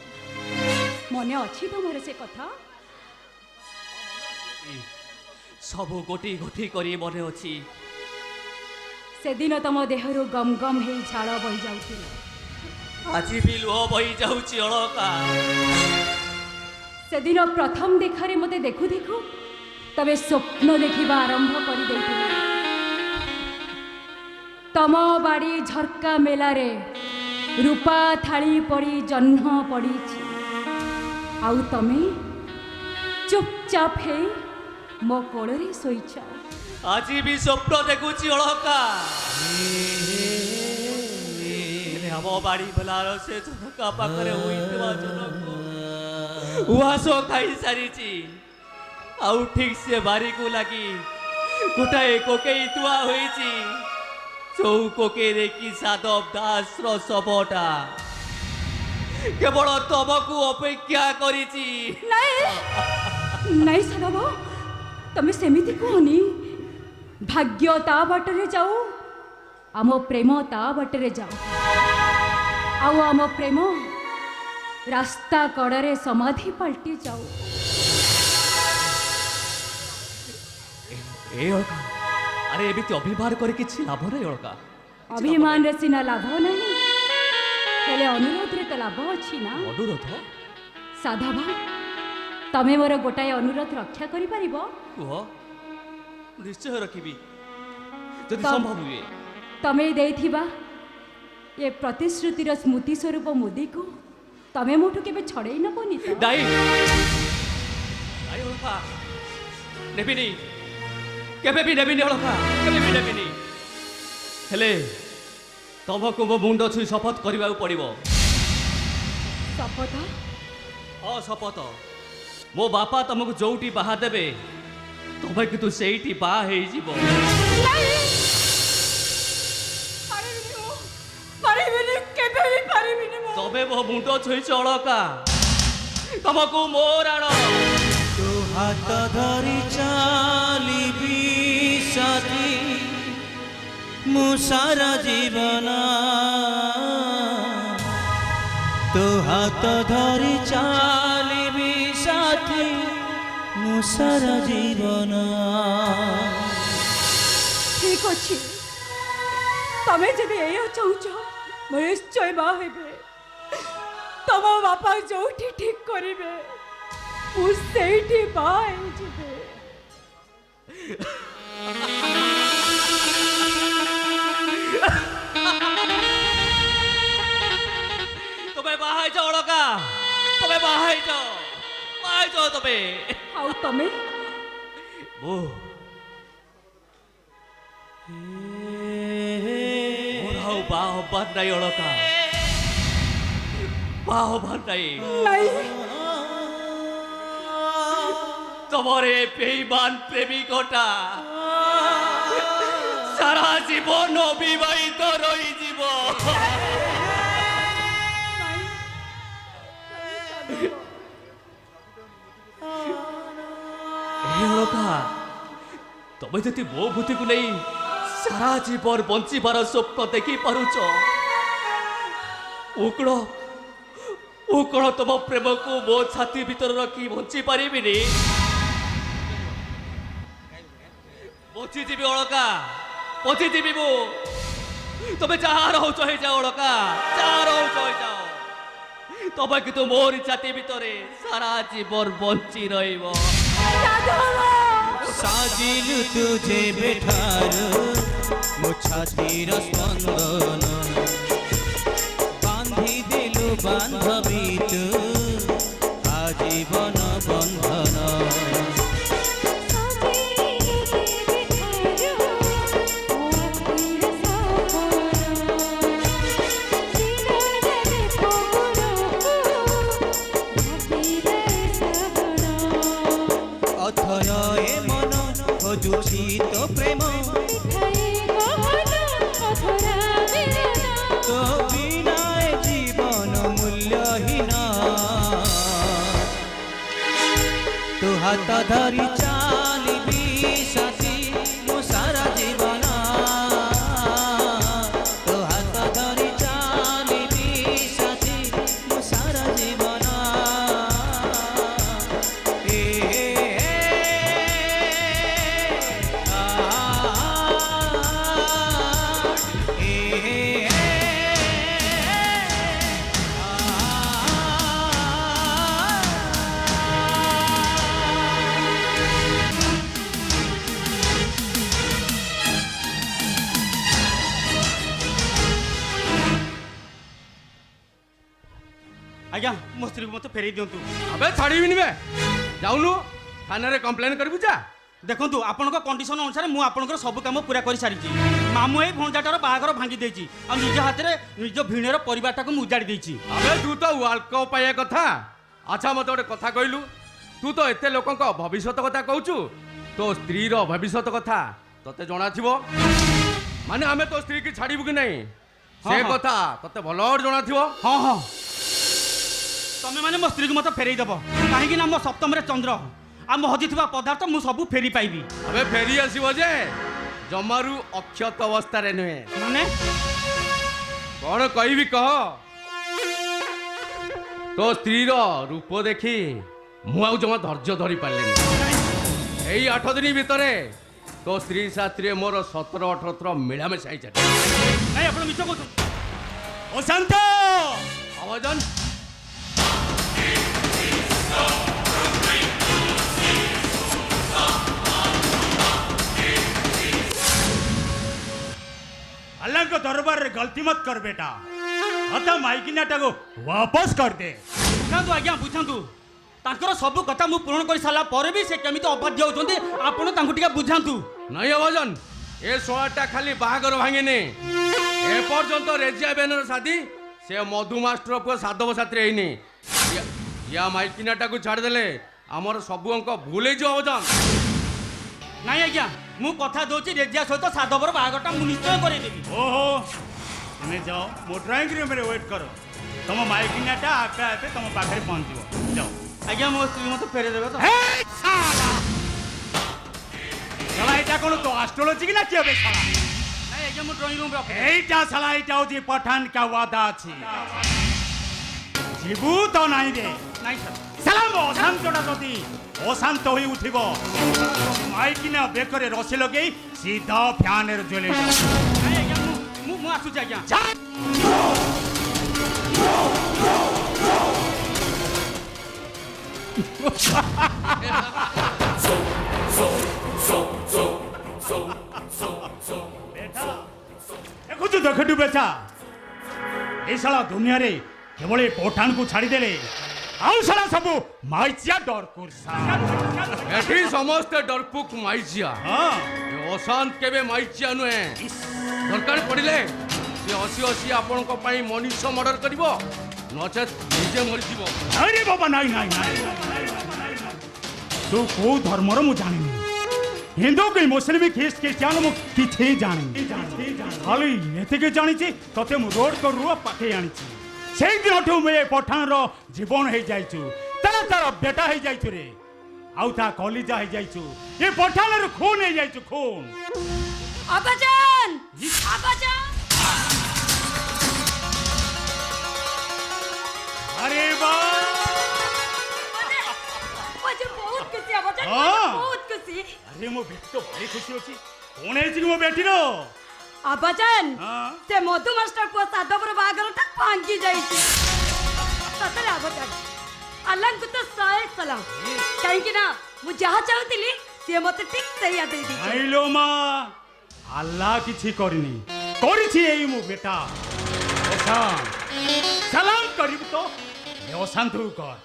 ମନେ ଅଛି ତମର ସେ କଥା? ସବୁ ଗୋଟି ଗୋଟି କରି ମନେ ଅଛି। ସେଦିନ ତମ ଦେହରୁ ଗମ ଗମ ହେଇ ଝାଳ ବହି ଯାଉଥିଲା। ଆଜି ବି ଲୁହ ବହି ଯାଉଛି ଅଳକା। ସେଦିନ ପ୍ରଥମ ଦେଖାରେ ମୋତେ ଦେଖୁ ଦେଖୁ ତମେ ସ୍ୱପ୍ନ ଦେଖିବା ଆରମ୍ଭ କରିଦେଇଥିଲ। ତମ ବାଡ଼ି ଝର୍କା ମେଲାରେ ରୂପା ଥାଳି ପଡ଼ି ଜହ୍ନ ପଡ଼ିଛି, ଆଉ ତମେ ଚୁପଚାପ ହେଇ ମୋ କୋଳରେ ଶୋଇଛ। ଆଜି ବି ସ୍ୱପ୍ନ ଦେଖୁଛି ଅଳକା। ଆମ ବାଡ଼ି ବେଲାର ସେ ଝରକା ପାଖରେ ହୋଇଥିବା ଜଣକୁ ଉଆସ ଖାଇସାରିଛି। ଆଉ ଠିକ୍ ସେ ବାରିକୁ ଲାଗି ଗୋଟାଏ କୋକେଇ ଥୁଆ ହୋଇଛି। ଯୋଉ କୋକେଇରେ କି ସାଧବ ଦାସର ଶବଟା କେବଳ ତମକୁ ଅପେକ୍ଷା କରିଛି। ନାଇଁ ନାଇଁ ସାଧବ, ତମେ ସେମିତି କୁହନି। ଭାଗ୍ୟ ତା ବାଟରେ ଯାଉ, ଆମ ପ୍ରେମ ତା ବାଟରେ ଯାଉ। ଆଉ ଆମ ପ୍ରେମ ରାସ୍ତା କଡ଼ରେ ସମାଧି ପାଲଟି ଯାଉ। ଏ ଅଳକା, ଆରେ ଏମିତି ଅଭିମାନ କରି କିଛି ଲାଭ ନାହିଁ ଅଳକା। ଅଭିମାନରେ ସିନା ଲାଭ ନାହିଁ, ହେଲେ ଅନୁରୋଧରେ ତ ଲାଭ ଅଛି ନା। ଅନୁରୋଧ? ସାଧବ, ତମେ ମୋର ଗୋଟାଏ ଅନୁରୋଧ ରକ୍ଷା କରିପାରିବ? କୁହ, ନିଶ୍ଚୟ ରଖିବି ଯଦି ତ- ସମ୍ଭବ ହୁଏ। ତମେ ଦେଇଥିବା ଏ ପ୍ରତିଶ୍ରୁତିର ସ୍ମୃତି ସ୍ୱରୂପ ମୁଦିକୁ ତମେ ମୋଠୁ କେବେ ଛଡ଼େଇ ନେବନି ତ? ନାଇଁ ଅଳକା, ନେବିନି, କେବେ ବି ନେବିନି ଅଳକା, କେବେ ବି ନେବିନି। ହେଲେ ତମକୁ ମୋ ମୁଣ୍ଡ ଛୁଇଁ ଶପଥ କରିବାକୁ ପଡ଼ିବ। ଶପଥ? ହଁ ଶପଥ। ମୋ ବାପା ତମକୁ ଯୋଉଠି ବାହା ଦେବେ, ତମେ କିନ୍ତୁ ସେଇଠି ବାହା ହେଇଯିବ। ପାରିବିନି, କେବେ ବି ପାରିବିନି। ତମେ ମୋ ମୁଣ୍ଡ ଛୁଇଁଛ ଅଳକା, ତମକୁ ମୋ ରାଣ। ତୋ ହାତ ଧରି ଚାଲିବି ସାଥୀ ମୁଁ ସାରା ଜୀବନ। ତୋ ହାତ ଧରି ଚାଲିବି ସାଥୀ ମୁଁ ସାରା ଜୀବନ। ଠିକ ଅଛି, ତମେ ଯଦି ଏଇଆ ଚାହୁଁଛ, ମୁଁ ନିଶ୍ଚୟ ବାହା ହେବେ। ତମ ବାପା ଯୋଉଠି ଠିକ କରିବେ ମୁଁ ସେଇଠି ବାହା ହେଇଯିବି। ତମେ ବାହା ହେଇଛ ଅଳକା, ତମେ ବାହା ହେଇଛ ତମେ। ଆଉ ତମେ? ମୋର ଆଉ ବାହା ହବାର ନାହିଁ ଅଳକା, ବାହା ହବାର ନାହିଁ। ନାଇଁ, তোমার এই বেঈমান প্রেমিকটা সারা জীবন অবিবাহিত রইଯିব। তুমি যদি ମୋ ବୁଦ୍ଧିକୁ ନେଇ ସାରା ଜୀବନ ବଞ୍ଚିବାର ସ୍ୱପ୍ନ ଦେଖିପାରୁଛ, ମୁଁ କ'ଣ ତମ ପ୍ରେମକୁ ମୋ ଛାତି ଭିତରେ ରଖି ବଞ୍ଚି ପାରିବିନି? ବଞ୍ଚିଯିବି ଅଳକା, ବଞ୍ଚିଯିବି ମୁଁ। ତମେ ଯାହା ରହୁଛ ହେଇଯାଅ ଅଳକା, ଯାହା ରହୁଛ ହେଇଯାଅ। ତମେ କିନ୍ତୁ ମୋରି ଛାତି ଭିତରେ ସାରା ଜୀବନ ବଞ୍ଚି ରହିବ। ସାଜିଲୁ ତୁ ଯେବେଠାରୁ ମୋ ଛାତିର ସ୍ପନ୍ଦନ, ବାନ୍ଧି ଦେଲୁ ବାନ୍ଧବୀ ତୁ ଆଜୀବନ ବନ୍ଧନ। অথয় এ মন খোঁজুছি তো প্রেম, তো বিনা এ জীবন মূল্যহীন। তো হাত ধরি চালিবি সাথী মো সারা জীবন, তো হাত ধরি চালিবি সাথী মো সারা জীবন। ଆଜ୍ଞା ମୋ ସ୍ତ୍ରୀକୁ ମୋତେ ଫେରେଇ ଦିଅନ୍ତୁ। ଆବେ ଛାଡ଼ିବିନି ବେ, ଯାଉନୁ ଥାନାରେ କମ୍ପ୍ଲେନ୍ କରିବୁ ଯା। ଦେଖନ୍ତୁ ଆପଣଙ୍କ କଣ୍ଡିସନ ଅନୁସାରେ ମୁଁ ଆପଣଙ୍କର ସବୁ କାମ ପୁରା କରିସାରିଛି। ମାମୁଁ ଏଇ ଭଣଜାଟାର ବାହାଘର ଭାଙ୍ଗି ଦେଇଛି, ଆଉ ନିଜ ହାତରେ ନିଜ ଭିଣର ପରିବାରଟାକୁ ମୁଁ ଉଜାଡ଼ି ଦେଇଛି। ଆବେ ତୁ ତ ୱାର୍ଲଡ କପ୍ ପାଇବା କଥା। ଆଚ୍ଛା ମୋତେ ଗୋଟେ କଥା କହିଲୁ, ତୁ ତ ଏତେ ଲୋକଙ୍କ ଭବିଷ୍ୟତ କଥା କହୁଛୁ, ତୋ ସ୍ତ୍ରୀର ଭବିଷ୍ୟତ କଥା ତତେ ଜଣାଥିବ? ମାନେ ଆମେ ତୋ ସ୍ତ୍ରୀକି ଛାଡ଼ିବୁ କି ନାହିଁ ସେ ହଁ। କଥା ତତେ ଭଲ ଜଣାଥିବ। ହଁ ହଁ, ତମେ ମାନେ ମୋ ସ୍ତ୍ରୀକୁ ମୋତେ ଫେରେଇ ଦେବ, କାହିଁକି ନା ମୋ ସପ୍ତମରେ ଚନ୍ଦ୍ର ଆଉ ମୋ ହଜିଥିବା ପଦାର୍ଥ ମୁଁ ସବୁ ଫେରି ପାଇବି। ଆବେ ଫେରି ଆସିବ ଯେ ଜମାରୁ ଅକ୍ଷତ ଅବସ୍ଥାରେ ନୁହେଁ। ମାନେ କଣ କହିବି କହ? ତୋ ସ୍ତ୍ରୀର ରୂପ ଦେଖି ମୁଁ ଆଉ ଜମା ଧୈର୍ଯ୍ୟ ଧରି ପାରିଲିନି। ଏଇ 8 ଦିନ ଭିତରେ ତୋ ସ୍ତ୍ରୀ ସାଥିରେ ମୋର 17-18 ଥର ମିଳାମିଶା ହେଇଯାଏ। ନାଇଁ ଆପଣ ମିଛ କହୁଛନ୍ତି। ଅଶାନ୍ତ ଆୱାଜନ अल्लाह को दरबार रे गलती मत कर बेटा, अतः माइकिनाटा को वापस कर दे। ବୁଝାନ୍ତୁ ଆଜ୍ଞା ବୁଝାନ୍ତୁ, ତାଙ୍କର ସବୁ କଥା ମୁଁ ପୂରଣ କରି ସାରିଲା ପରେ ବି ସେ କେମିତି ଅବାଧ୍ୟ ହେଉଛନ୍ତି, ଆପଣ ତାଙ୍କୁ ଟିକେ ବୁଝାନ୍ତୁ। ନାଇଁ ଆୱାଜନ, ଏ ଶୋଆଟା ଖାଲି ବାହାଘର ଭାଙ୍ଗିନି, ଏପର୍ଯ୍ୟନ୍ତ ରେଜିଆ ବେନର ଶାଦି ସେ ମଧୁ ମାଷ୍ଟର ପୁଅ ସାଧବ ସାଥିରେ ହେଇନି। ୟା ମାଇକିନାଟାକୁ ଛାଡ଼ିଦେଲେ ଆମର ସବୁ ଅଙ୍କ ଭୁଲ ହେଇଯିବ ଆୱାଜନ। ନାଇଁ ଆଜ୍ଞା, ମୁଁ କଥା ଦଉଛି ରେଜିଆ ସହିତ ସାଧବର ବାହାଘରଟା ମୁଁ ନିଶ୍ଚୟ କରେଇଦେବି। ओहो तुम्हें जाओ मो ड्राइंग रूम में वेट करो, तुम माइकिनाटा आपे आपे तुम पाखे पहुंच जाओ। ଆଜ୍ଞା ମୋ ସ୍ତ୍ରୀ ମୋତେ ଫେରେଇ ଦେବେ ତ? साला एटा कोन तो एस्ट्रोलॉजी की ना किए बे साला? ନାଇଁ ଆଜ୍ଞା ମୁଁ ଡ୍ରଇଂ ରୁମ୍ରେ ଅପେକ୍ଷା। एटा साला एटा होची पठान का वादा अछि, जीवू तो नहीं रे ନାଇଁ ସାର୍। साला मो अशांतटा जदी अशांत होई उठिबो, माइकिना बेकरे रसी लगेई सीधा फैन रे जले ନାଇଁ ଆଜ୍ଞା ମୁଁ ଆସୁଛି ଆଜ୍ଞା। जा। 「ଦେଖୁଛୁ ଦେଖୁଛୁ ବେଟା ଏ ଶାଳା ଦୁନିଆରେ କେବଳ ଏ ପଠାଣକୁ ଛାଡ଼ିଦେଲେ ଆଉ ଶାଳା ସବୁ ମାଇଚିଆ ଡର କୁର୍ସା ଏଠି ସମସ୍ତେ ଡରପୁକ ମାଇଚିଆ ହଁ ଏ ଅଶାନ୍ତ କେବେ ମାଇଚିଆ ନୁହେଁ ଦରକାର ପଡ଼ିଲେ ସେ ଅସି ଅସି ଆପଣଙ୍କ ପାଇଁ ମଣିଷ ମର୍ଡର କରିବ ନଚେତ ନିଜେ ମରିଯିବ ଆରେ ବାବା ନାଇଁ ନାଇଁ ନାଇଁ ତୁ କୋଉ ଧର୍ମର ମୁଁ ଜାଣିନି ହିନ୍ଦୁ କି ମୁସଲିମ ଖ୍ରୀଷ୍ଟିଆନ ମୁଁ କିଛି ଜାଣିନି ଖାଲି ଏତିକି ଜାଣିଛି ତତେ ମୁଁ ରୋଡ କରୁ ପାଖେଇ ଆଣିଛି ସେଇଦିନଠୁ ମୁଁ ଏ ପଠାଣର ଜୀବନ ହେଇଯାଇଛୁ ତାର ବେଟା ହେଇଯାଇଛୁ ରେ ଆଉ ତା କଲିଜା ହେଇଯାଇଛୁ ଏ ପଠାଣର ଖୁନ ହେଇଯାଇଛୁ ଖୁନ আবাজান আবাজান আরে বাহ मुझे बहुत खुशी आबाजान हाँ। बहुत खुशी আরে ମୋ ବେଟି ତ ଭାରି ଖୁସି ଅଛି କଣ ହେଇଛି କି ମୋ ବେଟିର ଆବାଜାନ ହଁ। ସେ ମଧୁ ମାଷ୍ଟର ପୁଅ ସାଧବର ବାହାଘରଟା ଭାଙ୍ଗି ଯାଇଛି ସତରେ ଆବାଜାନ ଆଲ୍ଲାହଙ୍କୁ ତ ଶହେ ସଲାମ କାହିଁକି ନା ମୁଁ ଯାହା ଚାହୁଁଥିଲି ସିଏ ମତେ ଠିକ ସେଇଆ ଦେଇଦେଇଛି ଆଇଲୋ ମା আল্লাহ କିଛି କରିନି କରିଛି ଏଇ ମୋ ବେଟା ଅଶାନ୍ତ ସାଲାମ କରିବୁ ତ ଏ ଅଶାନ୍ତକୁ କର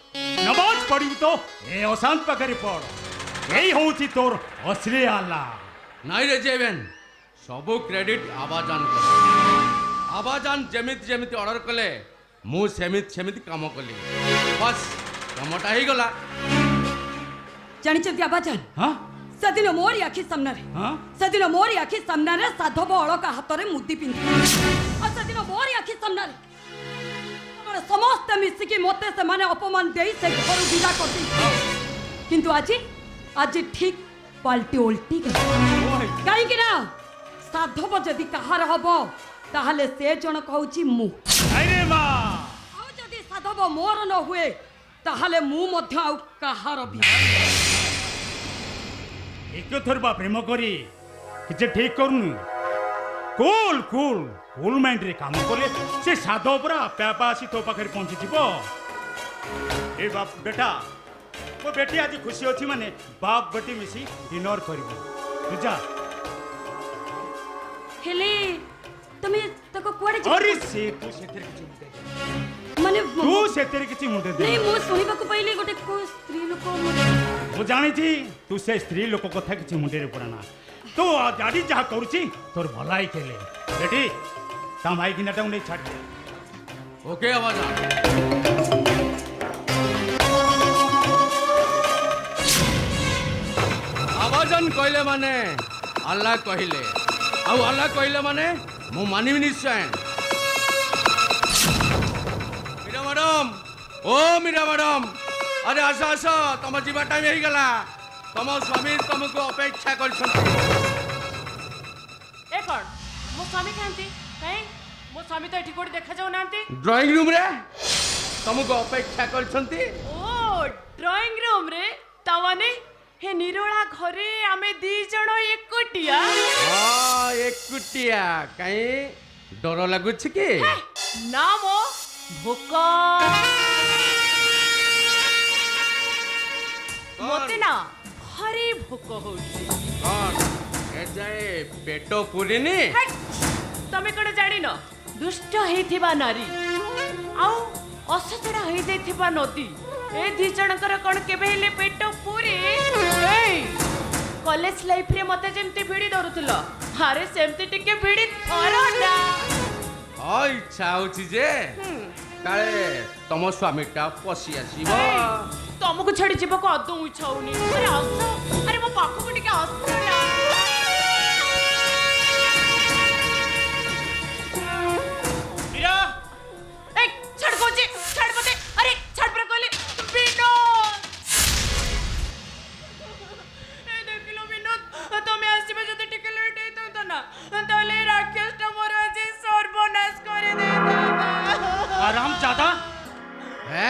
ନମାଜ ପଢିବୁ ତ ଏ ଅଶାନ୍ତ ପାଖରେ ପଢ ଏଇ ହଉଛି ତୋର ଅସଲି ଆଲ୍ଲାହ ନାଇଁ ରେ ଜେବେନ୍ ସବୁ କ୍ରେଡିଟ୍ ଆବାଜାନ ଆବାଜାନ ଯେମିତି ଯେମିତି ଅର୍ଡର କଲେ ମୁଁ ସେମିତି ସେମିତି କାମ କଲି ବାସ୍ କାମଟା ହେଇଗଲା ଜାଣିଛନ୍ତି ଆବାଜାନ ହଁ ସେଦିନ ମୋରି ଆଖି ସାମ୍ନାରେ ହଁ ସେଦିନ ମୋରି ଆଖି ସାମ୍ନାରେ ସାଧବ ଅଳକା ହାତରେ ମୁଦି ପିନ୍ଧି ଆଉ ସେଦିନ ମୋରି ଆଖି ସାମ୍ନାରେ ଆମର ସମସ୍ତେ ମିଶିକି ମତେ ସେମାନେ ଅପମାନ ଦେଇ ସେ ଘରୁ ବିଦା କରିଦେଇଥିଲେ କିନ୍ତୁ ଆଜି ଠିକ ପାଲଟି ଓଲଟି ଗଲା କାହିଁକି ନା ସାଧବ ଯଦି କାହାର ହବ ତାହେଲେ ସେ ଜଣକ ହଉଛି ମୁଁ ଆରେ ମା ଆଉ ଯଦି ସାଧବ ମୋର ନ ହୁଏ ତାହେଲେ ମୁଁ ମଧ୍ୟ ଆଉ କାହାର ବି ଏକଥର ବା ପ୍ରେମ କରି କିଛି ଠିକ କରୁନୁ କୁଲ କୁଲ କୁଲ ମାଇଣ୍ଡରେ କାମ କଲେ ସେ ସାଧ ପୁରା ଆପେ ଆପେ ଆସି ତୋ ପାଖରେ ପହଞ୍ଚିଯିବ ଏ ବାପ ବେଟା ମୋ ବେଟି ଆଜି ଖୁସି ଅଛି ମାନେ ବାପ ବେଟି ମିଶି ଡିନର କରିବୁ ବୁଝା ହେଲେ ତମେ ତାକୁ କୁଆଡେ ଆରେ ସେ ତୁ ସେଥିରେ କିଛି ମୁଣ୍ଡେ ଦେ ମାନେ ତୁ ସେଥିରେ କିଛି ମୁଣ୍ଡେ ଦେ ନାଇଁ ମୁଁ ଶୁଣିବାକୁ ପାଇଲି ଗୋଟେ କୋଉ ସ୍ତ୍ରୀ ଲୋକ ମୁଁ ଜାଣିଛି ତୁ ସେ ସ୍ତ୍ରୀ ଲୋକ କଥା କିଛି ମୁଣ୍ଡରେ ପୁରାନା ତୁ ଗାଡ଼ି ଯାହା କରୁଛି ତୋର ଭଲାଇ କେଲେ ବେଟି ତା ମାଇକିନାଟାକୁ ନେଇ ଛାଡ଼ି ଦେ ଓକେ ଆବାଜାନ ଆବାଜାନ କହିଲେ ମାନେ ଆଲ୍ଲାହ କହିଲେ ଆଉ ଆଲ୍ଲାହ କହିଲେ ମାନେ ମୁଁ ମାନିବି ନିଶ୍ଚୟ ମୀରା ମ୍ୟାଡ଼ାମ ଓ ମୀରା ମ୍ୟାଡ଼ାମ ଆରେ ଆସ ଆସ ତମ ଯିବା ଟାଇମ୍ ହେଇଗଲା ତମ ସ୍ୱାମୀ ତମକୁ ଅପେକ୍ଷା କରିଛନ୍ତି ଏ କଣ ମୋ ସ୍ୱାମୀ ଖାଆନ୍ତି କାହିଁ ମୋ ସ୍ୱାମୀ ତ ଏଠି କୋଉଠି ଦେଖାଯାଉନାହାନ୍ତି ଡ୍ରଇଂ ରୁମ୍ରେ ତମକୁ ଅପେକ୍ଷା କରିଛନ୍ତି ଓ ଡ୍ରଇଂ ରୁମ୍ରେ ତାମାନେ ହେ ନିରୋଳା ଘରେ ଆମେ ଦି ଜଣ ଏକୁଟିଆ ହଁ ଏକୁଟିଆ କାହିଁ ଡର ଲାଗୁଛି କି ହେ, ନା ମୋ ଭୋକ ମତେ ନା ଭାରି ଭୋକ ହଉଛି କଣ ଏଯାଏ ପେଟ ପୁରିନି ହେଟ୍! ତମେ କଣ ଜାଣିନ ଦୁଷ୍ଟ ହେଇଥିବା ନାରୀ ଆଉ ଅସଜଡ଼ା ହେଇଯାଇଥିବା ନଦୀ ଏ ଦି ଜଣଙ୍କର କଣ କେବେ ହେଲେ ପେଟ ପୁରି କଲେଜ ଲାଇଫରେ ମତେ ଯେମିତି ଭିଡ଼ି ଧରୁଥିଲ ଆରେ ସେମିତି ଟିକେ ଭିଡ଼ି ଧର ନା ହଁ ଇଚ୍ଛା ହଉଛି ଯେ କାଳେ ତମ ସ୍ୱାମୀଟା ପଶି ଆସିବ ତମକୁ ଛାଡ଼ି ଯିବାକୁ ଆଦୌ ଇଚ୍ଛା ହଉନି ଆରେ ଆସ ଆରେ ମୋ ପାଖକୁ ଟିକେ ଆସ ନା ମୀରା এই ছাড় কোচে ছাড় মতে আরে ছাড় পরে কইলে বিনোদ এই দেখিলো বিনোদ তুমি আসবে যদি টিকে লেট হইতো না তাহলে এই রাক্ষসটা মোর আজ সর্বনাশ করে দেবা ଆରାମ ଜାଦା ହେ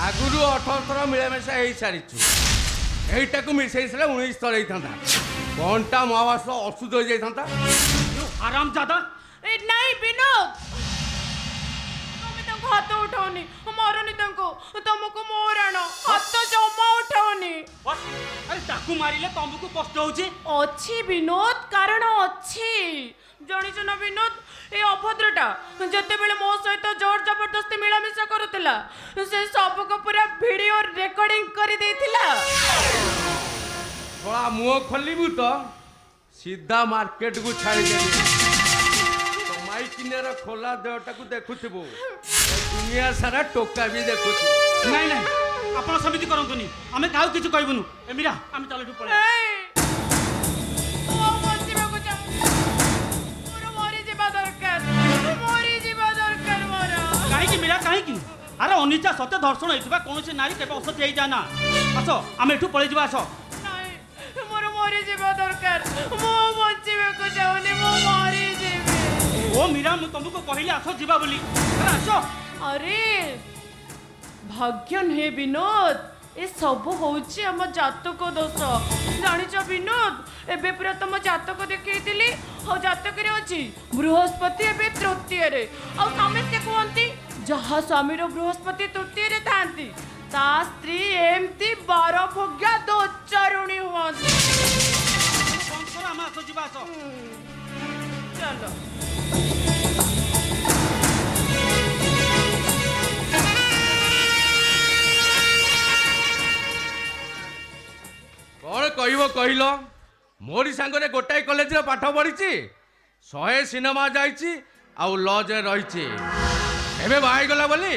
ଆଗରୁ 18 ଥର ମିଳାମିଶା ହେଇସାରିଛୁ ଏଇଟାକୁ ମିଶାଇ ସାରିଲେ 19 ଥର ହେଇଥାନ୍ତା କଣଟା ମହାବାସ ଅଶୁଦ୍ଧ ହେଇଯାଇଥାନ୍ତା ଆରାମ ଜାଦା এই নাই বিনোদ তুমি তো হাত উঠাওনি ମାରନି ତାଙ୍କୁ ତମକୁ ମୋରାଣ ହାତ ଜମା ଉଠାଉନି। ଆରେ ତାକୁ ମାରିଲେ ତମକୁ କଷ୍ଟ ହଉଛି? ଅଛି ବିନୋଦ, କାରଣ ଅଛି। ଜାଣିଛ ନା ବିନୋଦ, ଏ ଅଭଦ୍ରଟା ଯେତେବେଳେ ମୋ ସହିତ ଜୋର ଜବରଦସ୍ତି ମିଳାମିଶା କରୁଥିଲା ସେ ସବୁକୁ ପୁରା ଭିଡିଓ ରେକର୍ଡିଂ କରି ଦେଇଥିଲା। ଶଳା ମୁହଁ ଖୋଲିବୁ ତ ସିଧା ମାର୍କେଟକୁ ଛାଡ଼ିଦେବି। ତ ମାଇକିନିଆର ଖୋଲା ଦେହଟାକୁ ଦେଖୁଥିବୁ, ଦୁନିଆ ସାରା ଟୋକା ବି ଦେଖୁଥିବୁ। ନାଇଁ ନାଇଁ, ଆପଣ ସେମିତି କରନ୍ତୁନି, ଆମେ କାହାକୁ କିଛି କହିବୁନୁ। ଏ ମୀରା, ଆମେ ଚାଲ ଏଠୁ ପଳେଇବା। ମୁଁ ବଞ୍ଚିବାକୁ ଚାହୁଁଛି, ମୋର ମରିଯିବା ଦରକାର, ମରିଯିବା ଦରକାର ମୋର। କାହିଁକି ମୀରା, କାହିଁକି? ଆରେ ଅନିଚ୍ଛା ସତ୍ୟ ଧର୍ଷଣ ହେଇଥିବା କୌଣସି ନାରୀ କେବେ ଅସତ୍ୟ ହେଇଯାଏ ନା। ଆସ ଆମେ ଏଠୁ ପଳେଇଯିବା, ଆସ। ନାଇଁ, ମୋର ମରିଯିବା ଦରକାର, ମୁଁ ବଞ୍ଚିବାକୁ ଚାହୁଁନି, ମୁଁ ମରିଯିବି। ଓ ମୀରା, ମୁଁ ତମକୁ କହିଲି ଆସ ଯିବା ବୋଲି। ଆରେ ଆସ। ଆରେ ଭାଗ୍ୟ ନୁହେଁ ବିନୋଦ, ଏ ସବୁ ହଉଛି ଆମ ଜାତକ ଦୋଷ। ଜାଣିଛ ବିନୋଦ, ଏବେ ପୁରା ତମ ଜାତକ ଦେଖେଇଥିଲି, ଆଉ ଜାତକରେ ଅଛି ବୃହସ୍ପତି ଏବେ ତୃତୀୟରେ। ଆଉ ସମସ୍ତେ କୁହନ୍ତି ଯାହା ସ୍ୱାମୀର ବୃହସ୍ପତି ତୃତୀୟରେ ଥାନ୍ତି ତା ସ୍ତ୍ରୀ ଏମିତି ବାରଭୋଗ୍ୟା ଦୋଚାରୁଣୀ ହୁଅନ୍ତି। ଆମେ ଆସ ଯିବା, ଆସ। ଚାଲ। କ'ଣ କହିବ କହିଲ? ମୋରି ସାଙ୍ଗରେ ଗୋଟାଏ କଲେଜରେ ପାଠ ପଢ଼ିଛି, 100 ସିନେମା ଯାଇଛି, ଆଉ ଲଜରେ ରହିଛି। ଏବେ ବାହା ହେଇଗଲା ବୋଲି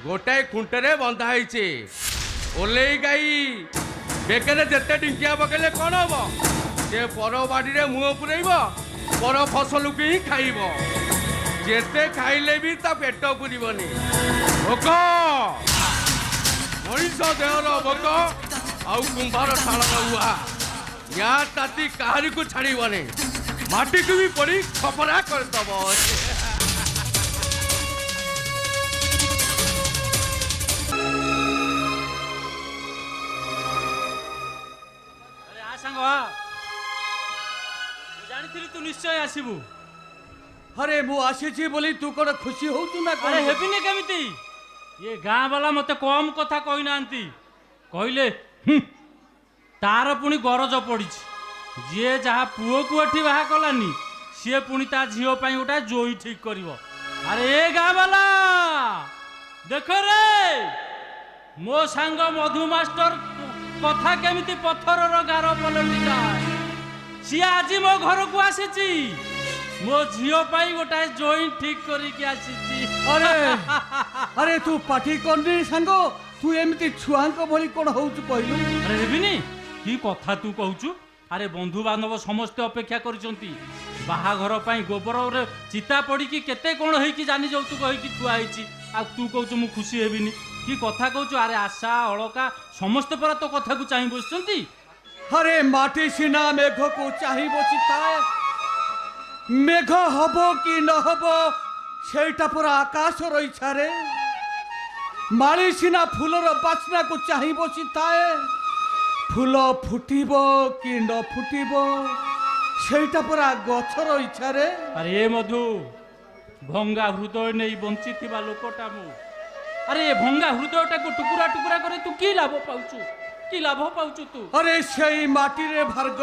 ଗୋଟାଏ ଖୁଣ୍ଟରେ ବନ୍ଧା ହେଇଛି। ଓଲେଇ ଗାଈ ବେକରେ ଯେତେ ଡିଙ୍କିଆ ପକେଇଲେ କ'ଣ ହବ? ସେ ପର ବାଡ଼ିରେ ମୁହଁ ପୁରେଇବ, ପର ଫସଲକୁ ହିଁ ଖାଇବ। ଯେତେ ଖାଇଲେ ବି ତା ପେଟ ପୁରିବନି। ଭୋକ, ମଣିଷ ଦେହର ଭୋକ ଆଉ କୁମ୍ଭାର ଶାଳର ଉହା, ୟା ତାତି କାହାରିକୁ ଛାଡ଼ିବନି, ମାଟିକୁ ବି ପଡ଼ି ଖପରା କରିଦବ। ଆ ସାଙ୍ଗ, ଜାଣିଥିଲି ତୁ ନିଶ୍ଚୟ ଆସିବୁ। ଆରେ ମୁଁ ଆସିଛି ବୋଲି ତୁ କ'ଣ ଖୁସି ହଉଛୁ ନା? ଆରେ ହେବିନି କେମିତି? ଏ ଗାଁ ବାଲା ମତେ କମ କଥା କହିନାହାନ୍ତି, କହିଲେ ତାର ପୁଣି ଗରଜ ପଡ଼ିଛି। ଯିଏ ଯାହା ପୁଅକୁ ଏଠି ବାହା କଲାନି ସିଏ ପୁଣି ତା ଝିଅ ପାଇଁ ଗୋଟେ ଜୋଇ ଠିକ କରିବ। ଆରେ ଏ ଗାଁ ବାଲା ଦେଖ ରେ, ମୋ ସାଙ୍ଗ ମଧୁ ମାଷ୍ଟର କଥା କେମିତି ପଥରର ଗାର ପଲଟି ଯାଏ। ସିଏ ଆଜି ମୋ ଘରକୁ ଆସିଛି, ମୋ ଝିଅ ପାଇଁ ଗୋଟାଏ ଜୋଇ ଠିକ କରିକି ଆସିଛି। ଆରେ ଆରେ ତୁ ପାଟି କରନି ସାଙ୍ଗ, ତୁ ଏମିତି ଛୁଆଙ୍କ ଭଳି କ'ଣ ହଉଛୁ କହିଲୁ? ଆରେ ହେବିନି, କି କଥା ତୁ କହୁଛୁ? ଆରେ ବନ୍ଧୁ ବାନ୍ଧବ ସମସ୍ତେ ଅପେକ୍ଷା କରିଛନ୍ତି ବାହାଘର ପାଇଁ। ଗୋବରରେ ଚିତା ପଡ଼ିକି କେତେ କ'ଣ ହେଇକି ଜାନି ଯୌତୁକ ହେଇକି ଥୁଆ ହେଇଛି, ଆଉ ତୁ କହୁଛୁ ମୁଁ ଖୁସି ହେବିନି? କି କଥା କହୁଛୁ? ଆରେ ଆଶା ଅଳକା ସମସ୍ତେ ପରା ତୋ କଥାକୁ ଚାହିଁ ବସିଛନ୍ତି। ଆରେ ମାଟି ସିନା ମେଘକୁ ଚାହିଁ ବସିଥାଏ, ମେଘ ହବ କି ନ ହବ ସେଇଟା ପରା ଆକାଶର ଇଚ୍ଛାରେ। ମାଳି ସିନା ଫୁଲର ବାସ୍ନାକୁ ଚାହିଁ ବସିଥାଏ, ଫୁଲ ଫୁଟିବ କି ନ ଫୁଟିବ ସେଇଟା ପରା ଗଛର ଇଚ୍ଛାରେ। ଆରେ ଏ ମଧୁ, ଭଙ୍ଗା ହୃଦୟ ନେଇ ବଞ୍ଚିଥିବା ଲୋକଟା ମୁଁ। ଆରେ ଏ ଭଙ୍ଗା ହୃଦୟଟାକୁ ଟୁକୁରା ଟୁକୁରା କରି ତୁ କି ଲାଭ ପାଉଛୁ? କି ଲାଭ ପାଉଛୁ ତୁ? ଆରେ ସେଇ ମାଟିରେ ଭାର୍ଗ,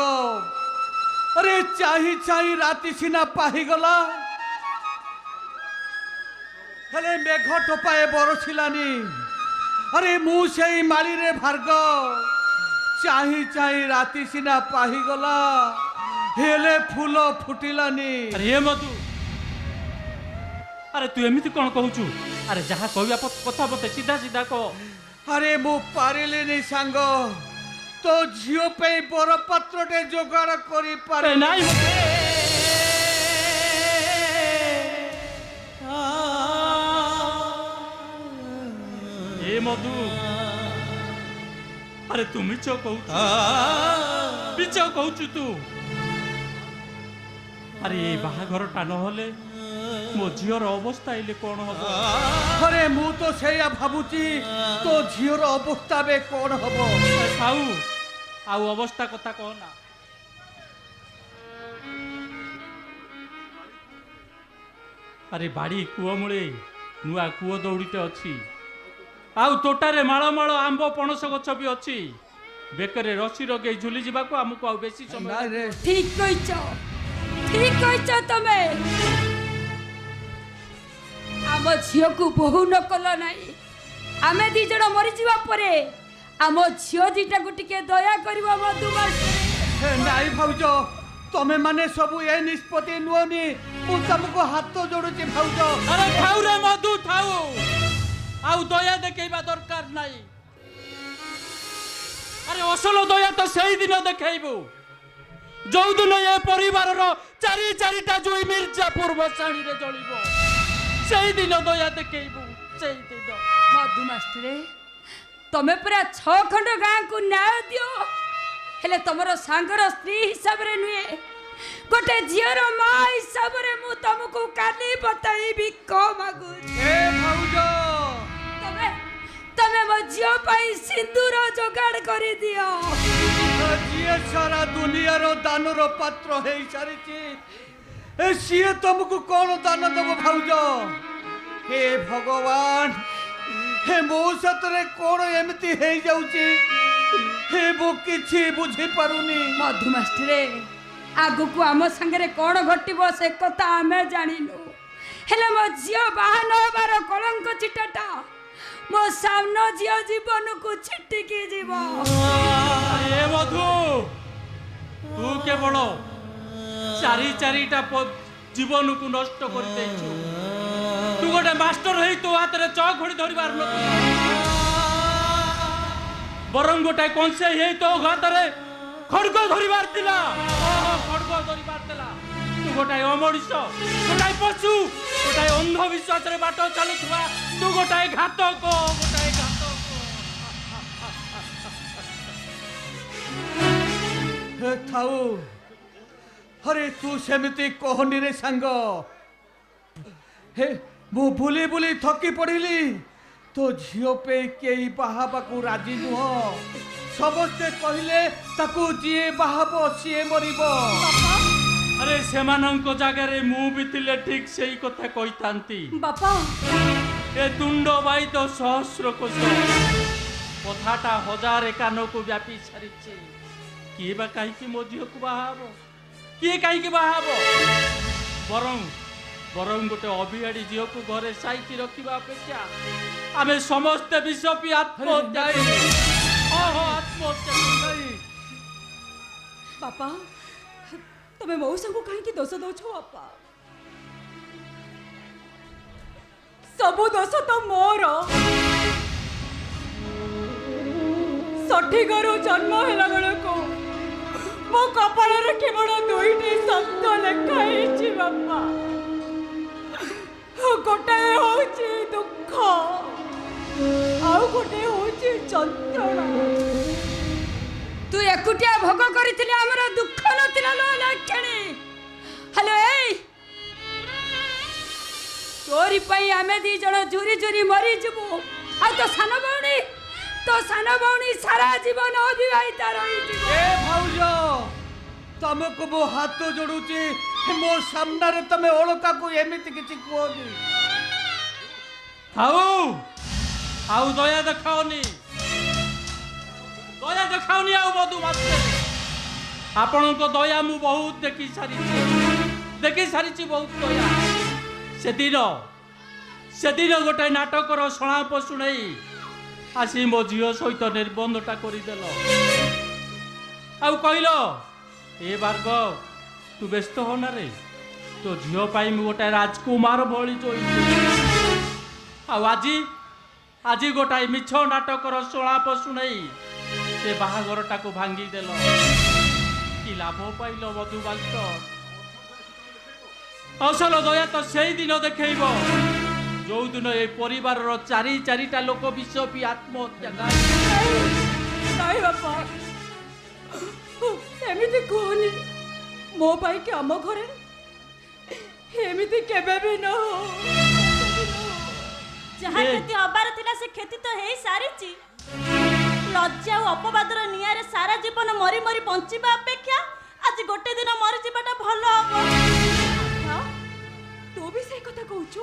ଆରେ ଚାହିଁ ଚାହିଁ ରାତି ସିନା ପାହିଗଲା, ହେଲେ ମେଘ ଟୋପାଏ ବରଷିଲାନି। ଆରେ ମୁଁ ସେଇ ମାଳିରେ ଭାର୍ଗ, ଚାହିଁ ଚାହିଁ ରାତି ସିନା ପାହିଗଲା, ହେଲେ ଫୁଲ ଫୁଟିଲାନି। ଆରେ ଏ ମଧୁ, ଆରେ ତୁ ଏମିତି କ'ଣ କହୁଛୁ? ଆରେ ଯାହା କହିବା କଥା ମତେ ସିଧା ସିଧା କହ। ଆରେ ମୁଁ ପାରିଲିନି ସାଙ୍ଗ, ତୋ ଝିଅ ପାଇଁ ବରପାତ୍ରଟେ ଯୋଗାଡ଼ କରିପାରେ ନାଇଁ ଏ ମଧୁ, ଆରେ ତୁ ମିଛ କହୁଛୁ, ମିଛ କହୁଛୁ ତୁ। ଆରେ ଏ ବାହାଘରଟା ନହେଲେ ମୋ ଝିଅର ଅବସ୍ଥା ହେଲେ କ'ଣ ହବ? ଆରେ ମୁଁ ତ ସେଇଆ ଭାବୁଛି, ତୋ ଝିଅର ଅବସ୍ଥା ଏବେ କ'ଣ ହବ? ଆଉ ଅବସ୍ଥା କଥା କହନା। ଆରେ ବାଡ଼ି କୂଅ ମୂଳେ ନୂଆ କୂଅ ଦୌଡ଼ିଟେ ଅଛି, ଆଉ ତୋଟାରେ ମାଳ ମାଳ ଆମ୍ବ ପଣସ ଗଛ ବି ଅଛି। ବେକରେ ରସି ରଗେଇ ଝୁଲି ଯିବାକୁ ଆମକୁ ଆଉ ବେଶୀ ସମୟ ନାଇଁ ରେ ଠିକ କହିଛ ତମେ। ଆମ ଝିଅକୁ ବୋହୁ ନ କଲ ନାହିଁ। ଆମେ ଦି ଜଣ ମରିଯିବା ପରେ ଆମ ଝିଅ ଦିଟାକୁ ଟିକେ ଦୟା କରିବ ମଧୁମାଷ୍ଟରେ। ନାଇଁ ଭାଉଜ ତମେ ମାନେ ସବୁ ଏ ନିଷ୍ପତ୍ତି ନିଅନି। ମୁଁ ତମକୁ ହାତ ଯୋଡୁଛି ଭାଉଜ। ଆରେ ଥାଉ ରେ ମଧୁ ଥାଉ, ଆଉ ଦୟା ଦେଖେଇବା ଦରକାର ନାହିଁ। ଆରେ ଅସଲ ଦୟା ତ ସେଇ ଦିନ ଦେଖେଇବୁ ଯୋଉଦିନ ଏ ପରିବାରର ଚାରିଟା ଜୁଇ ମିର୍ଜାପୁର ବସାଣିରେ ଜଳିବ। ସେଇ ଦିନ ଦୟା ଦେଖେଇବୁ, ସେଇ ଦିନ। ମଧୁମାଷ୍ଟରେ ତମେ ପୁରା 6 ଖଣ୍ଡ ଗାଁକୁ ନ୍ୟାୟ ଦିଅ, ହେଲେ ତମର ସାଙ୍ଗର ସ୍ତ୍ରୀ ହିସାବରେ ନୁହେଁ, ଗୋଟେ ଝିଅର ମା ହିସାବରେ ମୁଁ ତମକୁ କାଲି ବତାଇବି କଣ ମାଗୁଛି। ଏ ଭାଉଜ ତମେ ମୋ ଝିଅ ପାଇଁ ସିନ୍ଦୁର ଯୋଗାଡ଼ କରିଦିଅ। ଯିଏ ସାରା ଦୁନିଆର ଦାନର ପାତ୍ର ହେଇ ସାରିଛି, ସିଏ ତମକୁ କଣ ଦାନ ଦବ ଭାଉଜ? ହେ ଭଗବାନ, ହେ ମୋ ସାଥିରେ କଣ ଏମିତି ହେଇଯାଉଛି? ହେ ମୁଁ କିଛି ବୁଝିପାରୁନି। ମଧୁମାଷ୍ଟରେ ଆଗକୁ ଆମ ସାଙ୍ଗରେ କଣ ଘଟିବ ସେ କଥା ଆମେ ଜାଣିନୁ, ହେଲେ ମୋ ଝିଅ ବାହା ନ ହେବାର କଳଙ୍କ ଚିଠାଟା ମୋ ସାନ ଝିଅ ଜୀବନକୁ ଛିଟିକି ଯିବ। ଏ ମଧୁ, ତୁ କେବଳ ଚାରିଟା ଜୀବନକୁ ନଷ୍ଟ କରିଦେଇଛୁ। ତୁ ଗୋଟେ ମାଷ୍ଟର ହେଇ ତୋ ହାତରେ ଚକଡି ଧରିବାର ନଥିଲା, ବରଂ ଗୋଟେ କଂସେଇ ହେଇ ତୋ ହାତରେ ଖଡଗ ଧରିବାର ଥିଲା। ଖଡଗ ଧରିବାର ଥିଲା। ତୁ ଗୋଟାଏ ଅମଣିଷ, ଗୋଟାଏ ପଶୁ, ଗୋଟାଏ ଅନ୍ଧବିଶ୍ୱାସରେ ବାଟ ଚାଲୁଥିବା ତୁ ଗୋଟାଏ ଘାତକ। ଥାଉ, ଆରେ ତୁ ସେମିତି କହନି ରେ ସାଙ୍ଗ। ହେ ମୁଁ ବୁଲି ବୁଲି ଥକି ପଡ଼ିଲି। ତୋ ଝିଅ ପାଇଁ କେହି ବାହାବାକୁ ରାଜି ନୁହଁ। ସମସ୍ତେ କହିଲେ ତାକୁ ଯିଏ ବାହାବ ସିଏ ମରିବ। ଆରେ ସେମାନଙ୍କ ଜାଗାରେ ମୁଁ ବି ଥିଲେ ଠିକ ସେଇ କଥା କହିଥାନ୍ତି। ବାପା ଏ ତୁଣ୍ଡ ବାଇଦ ସହସ୍ର କୋଶ, କଥାଟା ହଜାରେ କାନକୁ ବ୍ୟାପି ସାରିଛି। କିଏ ବା କାହିଁକି ମୋ ଝିଅକୁ ବାହା ହବ? କିଏ କାହିଁକି ବାହା ହବ? ବରଂ ଗୋଟେ ଅଭିଆଡ଼ି ଝିଅକୁ ଘରେ ସାଇତି ରଖିବା ଅପେକ୍ଷା ଆମେ ସମସ୍ତେ ବିଷ ପିଇ ଆତ୍ମହତ୍ୟା ବାପା ତମେ ମଉସାଙ୍କୁ କାହିଁକି ଦୋଷ ଦଉଛ? ବାପା ସବୁ ଦୋଷ ତ ମୋର। ସଠିକରୁ ଜନ୍ମ ହେଲା ବେଳକୁ ମୋ କପାଳରେ କେବଳ 2ଟି ଶବ୍ଦ ଲେଖା ହେଇଛି ବାପା। ଗୋଟାଏ ହଉଛି ଦୁଃଖ, ଆଉ ଗୋଟେ ହଉଛି ଯନ୍ତ୍ରଣା। ତୁ ଏକୁଟିଆ ଭୋଗ କରିଥିଲେ ଆମର ଦୁଃଖ ନଥିଲା ଲୋ ଲକ୍ଷ୍ମୀ। ହ୍ୟାଲୋ, ଏଇ ତୋରି ପାଇଁ ଆମେ 2 ଜଣ ଝୁରି ଝୁରି ମରିଯିବୁ, ଆଉ ତୋ ସାନ ଭଉଣୀ ସାରା ଜୀବନ ଅବିବାହିତା ରହିଯିବ। ଏ ଭାଉଜ ତମକୁ ମୁଁ ହାତ ଯୋଡୁଛି, ମୋ ସାମ୍ନାରେ ତମେ ଅଳକାକୁ ଏମିତି କିଛି କୁହନି। ଆଉ ଦୟା ଦେଖାଓନି ଆଉ ମଧୁମାଷ୍ଟରେ। ଆପଣଙ୍କ ଦୟା ମୁଁ ବହୁତ ଦେଖି ସାରିଛି ବହୁତ ଦୟା। ସେଦିନ ଗୋଟେ ନାଟକର ସଳାପ ଶୁଣେଇ ଆସି ମୋ ଝିଅ ସହିତ ନିର୍ବନ୍ଧଟା କରିଦେଲ, ଆଉ କହିଲ ଏ ଭାର୍ଗବ ତୁ ବ୍ୟସ୍ତ ହନା ରେ, ତୋ ଝିଅ ପାଇଁ ମୁଁ ଗୋଟେ ରାଜକୁମାର ଭଳି ଜୋଇଛି। ଆଉ ଆଜି ଗୋଟାଏ ମିଛ ନାଟକର ସଳାପ ଶୁଣେଇ ସେ ବାହାଘରଟାକୁ ଭାଙ୍ଗିଦେଲ। କି ଲାଭ ପାଇଲ ମଧୁମାଷ୍ଟ? ଅସଲ ଦୟା ତ ସେଇ ଦିନ ଦେଖେଇବ ଯୋଉଦିନ ଏ ପରିବାରର ଚାରିଟା ଲୋକ ବିଷ ପିଇ ଆତ୍ମହତ୍ୟା କରିବେ। ନାଇଁ ବାପା, ଏମିତି କୁହନି। ମୋ ପାଇଁ କି ଆମ ଘରେ ଏମିତି କେବେ ବି ନ ହଉ। ଯାହା କ୍ଷତି ହବାର ଥିଲା ସେ କ୍ଷତି ତ ହେଇ ସାରିଛି। ଲଜ୍ଜା ଆଉ ଅପବାଦର ନିଆଁରେ ସାରା ଜୀବନ ମରି ମରି ବଞ୍ଚିବା ଅପେକ୍ଷା ଆଜି ଗୋଟେ ଦିନ ମରିଯିବାଟା ଭଲ ହବ। ତୁ ବି ସେଇ କଥା କହୁଛୁ?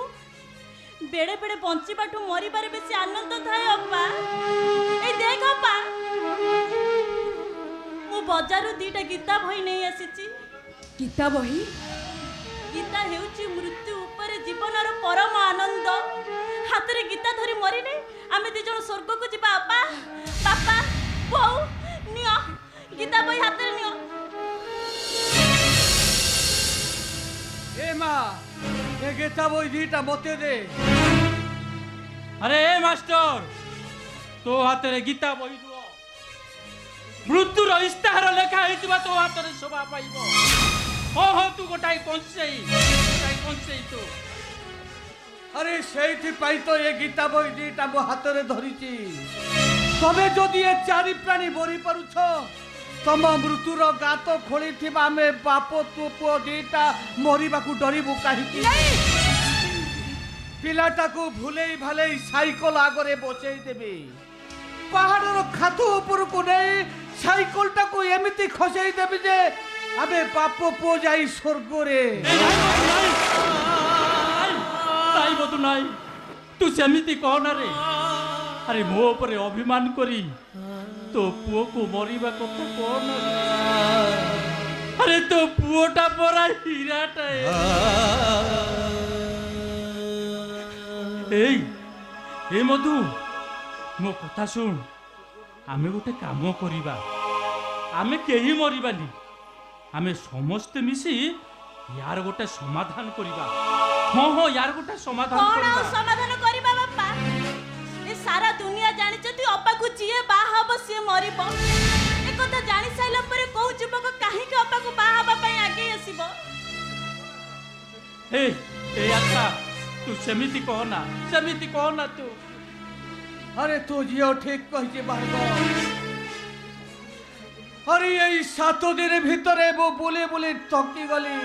बेड़े बेड़े बंचिबाठू मरिबारे बेसी आनंद थाए अप्पा। ए देख अप्पा, मु बजारु दीटा गीता बही नहीं आसीची। गीता बही? गीता हेउची मृत्यु ऊपर जीवनर परम आनंद। हाथ रे गीता धरी मरिले आमे दी जण स्वर्ग को जिबा अप्पा। बापा बोऊ नियो गीता बही हाथ रे नियो। ए माँ ए गीता बही दीटा मते दे। अरे ए मास्टर, तो हाथ रे गीता बही दुओ। मृत्युर इस्ताहार लेखा हेतिबा तो हाथ रे शोभा पाइबो। हो तू गोटाई कौनसेई तू। अरे सेठी पाई तो ये गीता बही दीटा मो हाथ रे धरिची। तमे जदि ए चारि प्राणी मरी पारुछ तम मृत्युर गात खोली थिबा में बाप तू पुओ दीटा मरिबाकू डरिबू काहिकी? पिलाटाकू भुलेई भालेई साइकल आगरे बसेई देबे। पहाड़र खातु उपरकू नहीं साइकलटाकू एमिति खसेई देबे जे आबे बाप पुओ जाई स्वर्ग रे। नाई बधु नाई, तू सेमिति कहना रे। अरे मो ऊपर अभिमान करी तो पुओ को मरिबा कथा कहना रे। अरे तो पुओटा परा हीराटा। ए मधु मो कथा सुन, आमे गोटे काम करिबा। आमे केही मरिबानी, आमे समस्ते मिसी यार गोटे समाधान करिबा। हाँ यार गोटे समाधान कौन करिबा। समाधान करिबा बापा? ए सारा दुनिया जानिचती अप्पा को जिए बाहा हब सिए मरिबो। ए कथा जानि साइला परे कोउ जुबक काहे के अप्पा को बाहा हबा पई आगे आसीबो? ए अच्छा तू सेमिति कहना तू। अरे तू जियो ठीक कहिजे बाहर। अरे यही 7 दिन भितरे वो बोले बोले थकी गली।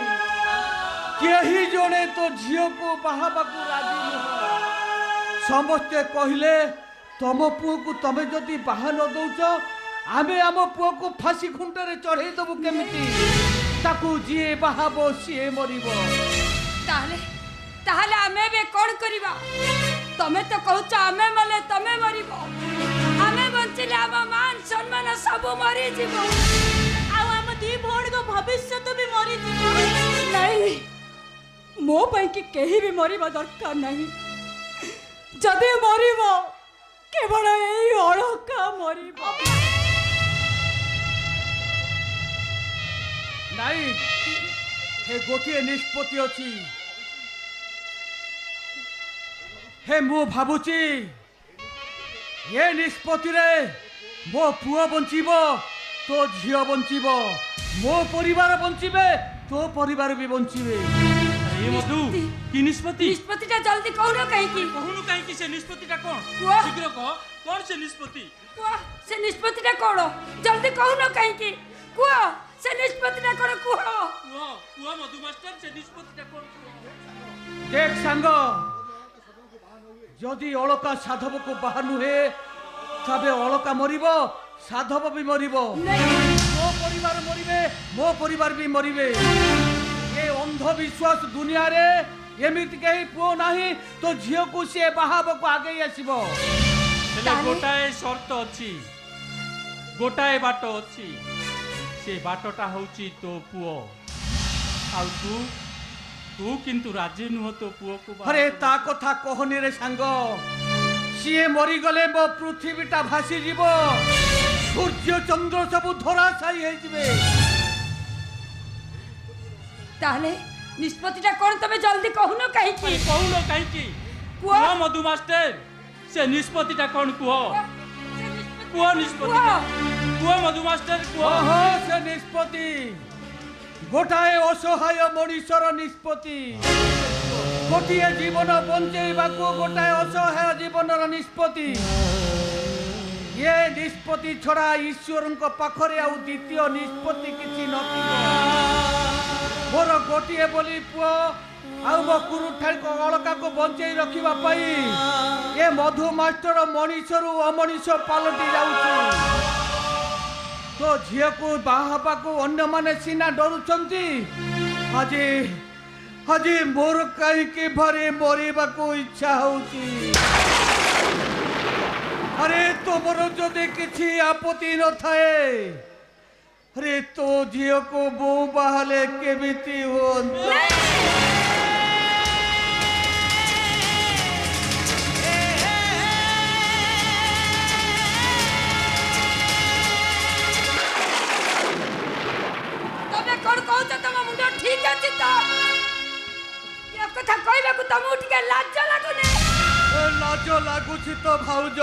केही जने तो झियो को बाहाबाकू राजी नुह। समस्ते कहले तम पुओ को तमे जदि बाहा न दउछ आमे आम पुओ को फांसी खुंटरे चढ़ेई दबु केमिति? ताकू जिए बाहाबो सिए मरिबो। ताहले आमे बे कोन करिबा? तमे तो कहउछ आमे मले तमे मरिबो, आमे बंचिले आम मान सम्मान सब मरि जीवो। आ हम दी भोण को भविष्य तो भी मरि जीवो। नहीं, मो ପାଇଁ କି କେହି ବି ମରିବା ଦରକାର ନାହିଁ। ଯଦି ମରିବ କେବଳ ଏଇ ଅଳକା ମରିବ। ନାଇଁ हे गोटे निष्पत्ति अछि। हे मु भाबुची ये निष्पत्ति रे मो पुओ बंचिबो, तो झियो बंचिबो, मो परिवार बंचिबे, तो परिवार भी बंचिबे। अरे मधु की निष्पत्ति? निष्पत्तिटा जल्दी कहूनो काहे की से निष्पत्तिटा कोन? कुआ? शीघ्र कह कोन से निष्पत्ति? कुआ से निष्पत्तिटा कोन? जल्दी कहूनो काहे की? कुआ से निष्पत्तिटा कोन? कुआ मधु मास्टर से निष्पत्तिटा कोन? देख सांग, जदि अलका साधव को बाहा नुहे तबे अलका मरिबो, साधव भी मरिबो। मो परिवार मरिबे, मो परिवार भी मरिबे। ये अंधविश्वास दुनिया रे एमिति कहीं पुओ नाही तो झियो को से बाहाब को आगे आसीबो। गोटाए शर्त अछि, गोटाए बाट अछि। से बाटटा होची तो पुओ। आ तू किंतु राजी नुह तो पुओ को। अरे ता कथा कहनी रे सांग, सीए मरी गले मो पृथ्वीटा भासी जीवो, सूर्य चंद्र सब धराशायी हे जिवे। ताहले निष्पत्तिटा कोन तमे जल्दी कहूनो काहे की? कुआ मधु मास्टर से निष्पत्तिटा कोन कुआ निष्पत्तिटा कुआ मधु मास्टर कुआ। ओहो से निष्पत्ति गोटाए असहाय मनुष्यर निष्पत्ति। गोटिए जीवन बंचेबाकू गोटाए असहाय जीवनर निष्पत्ति। ये निष्पत्ति छड़ा ईश्वर पाखरे आउ द्वितीय निष्पत्ति किछि नथिबो। मोर गोटिए बोली पुओ आउ मो कुरुठाई को अलका को बंचेई रखिबा पई ए मधु मास्टर मनुष्यरू अमनुष्य पालटी जाउछि। तो झियो को बाहाबा को अन्य माने सीना डरुचंती। आज ଆଜି ମୋର କାହିଁକି ଭାରି ମରିବାକୁ ଇଚ୍ଛା ହଉଛି। ଆରେ ତମର ଯଦି କିଛି ଆପତ୍ତି ନଥାଏ, ଆରେ ତୋ ଝିଅକୁ ବୋଉ ବାହାଲେ କେମିତି ହୁଅନ୍ତା? ତମେ କଣ କହୁଛ? ତମ ମୁଣ୍ଡ ଠିକ ଅଛି ତ? ଏ କଥା କହିବାକୁ ତମକୁ ଟିକେ ଲାଜ ଲାଗୁନି? ଲାଜ ଲାଗୁଛି ତ ଭାଉଜ।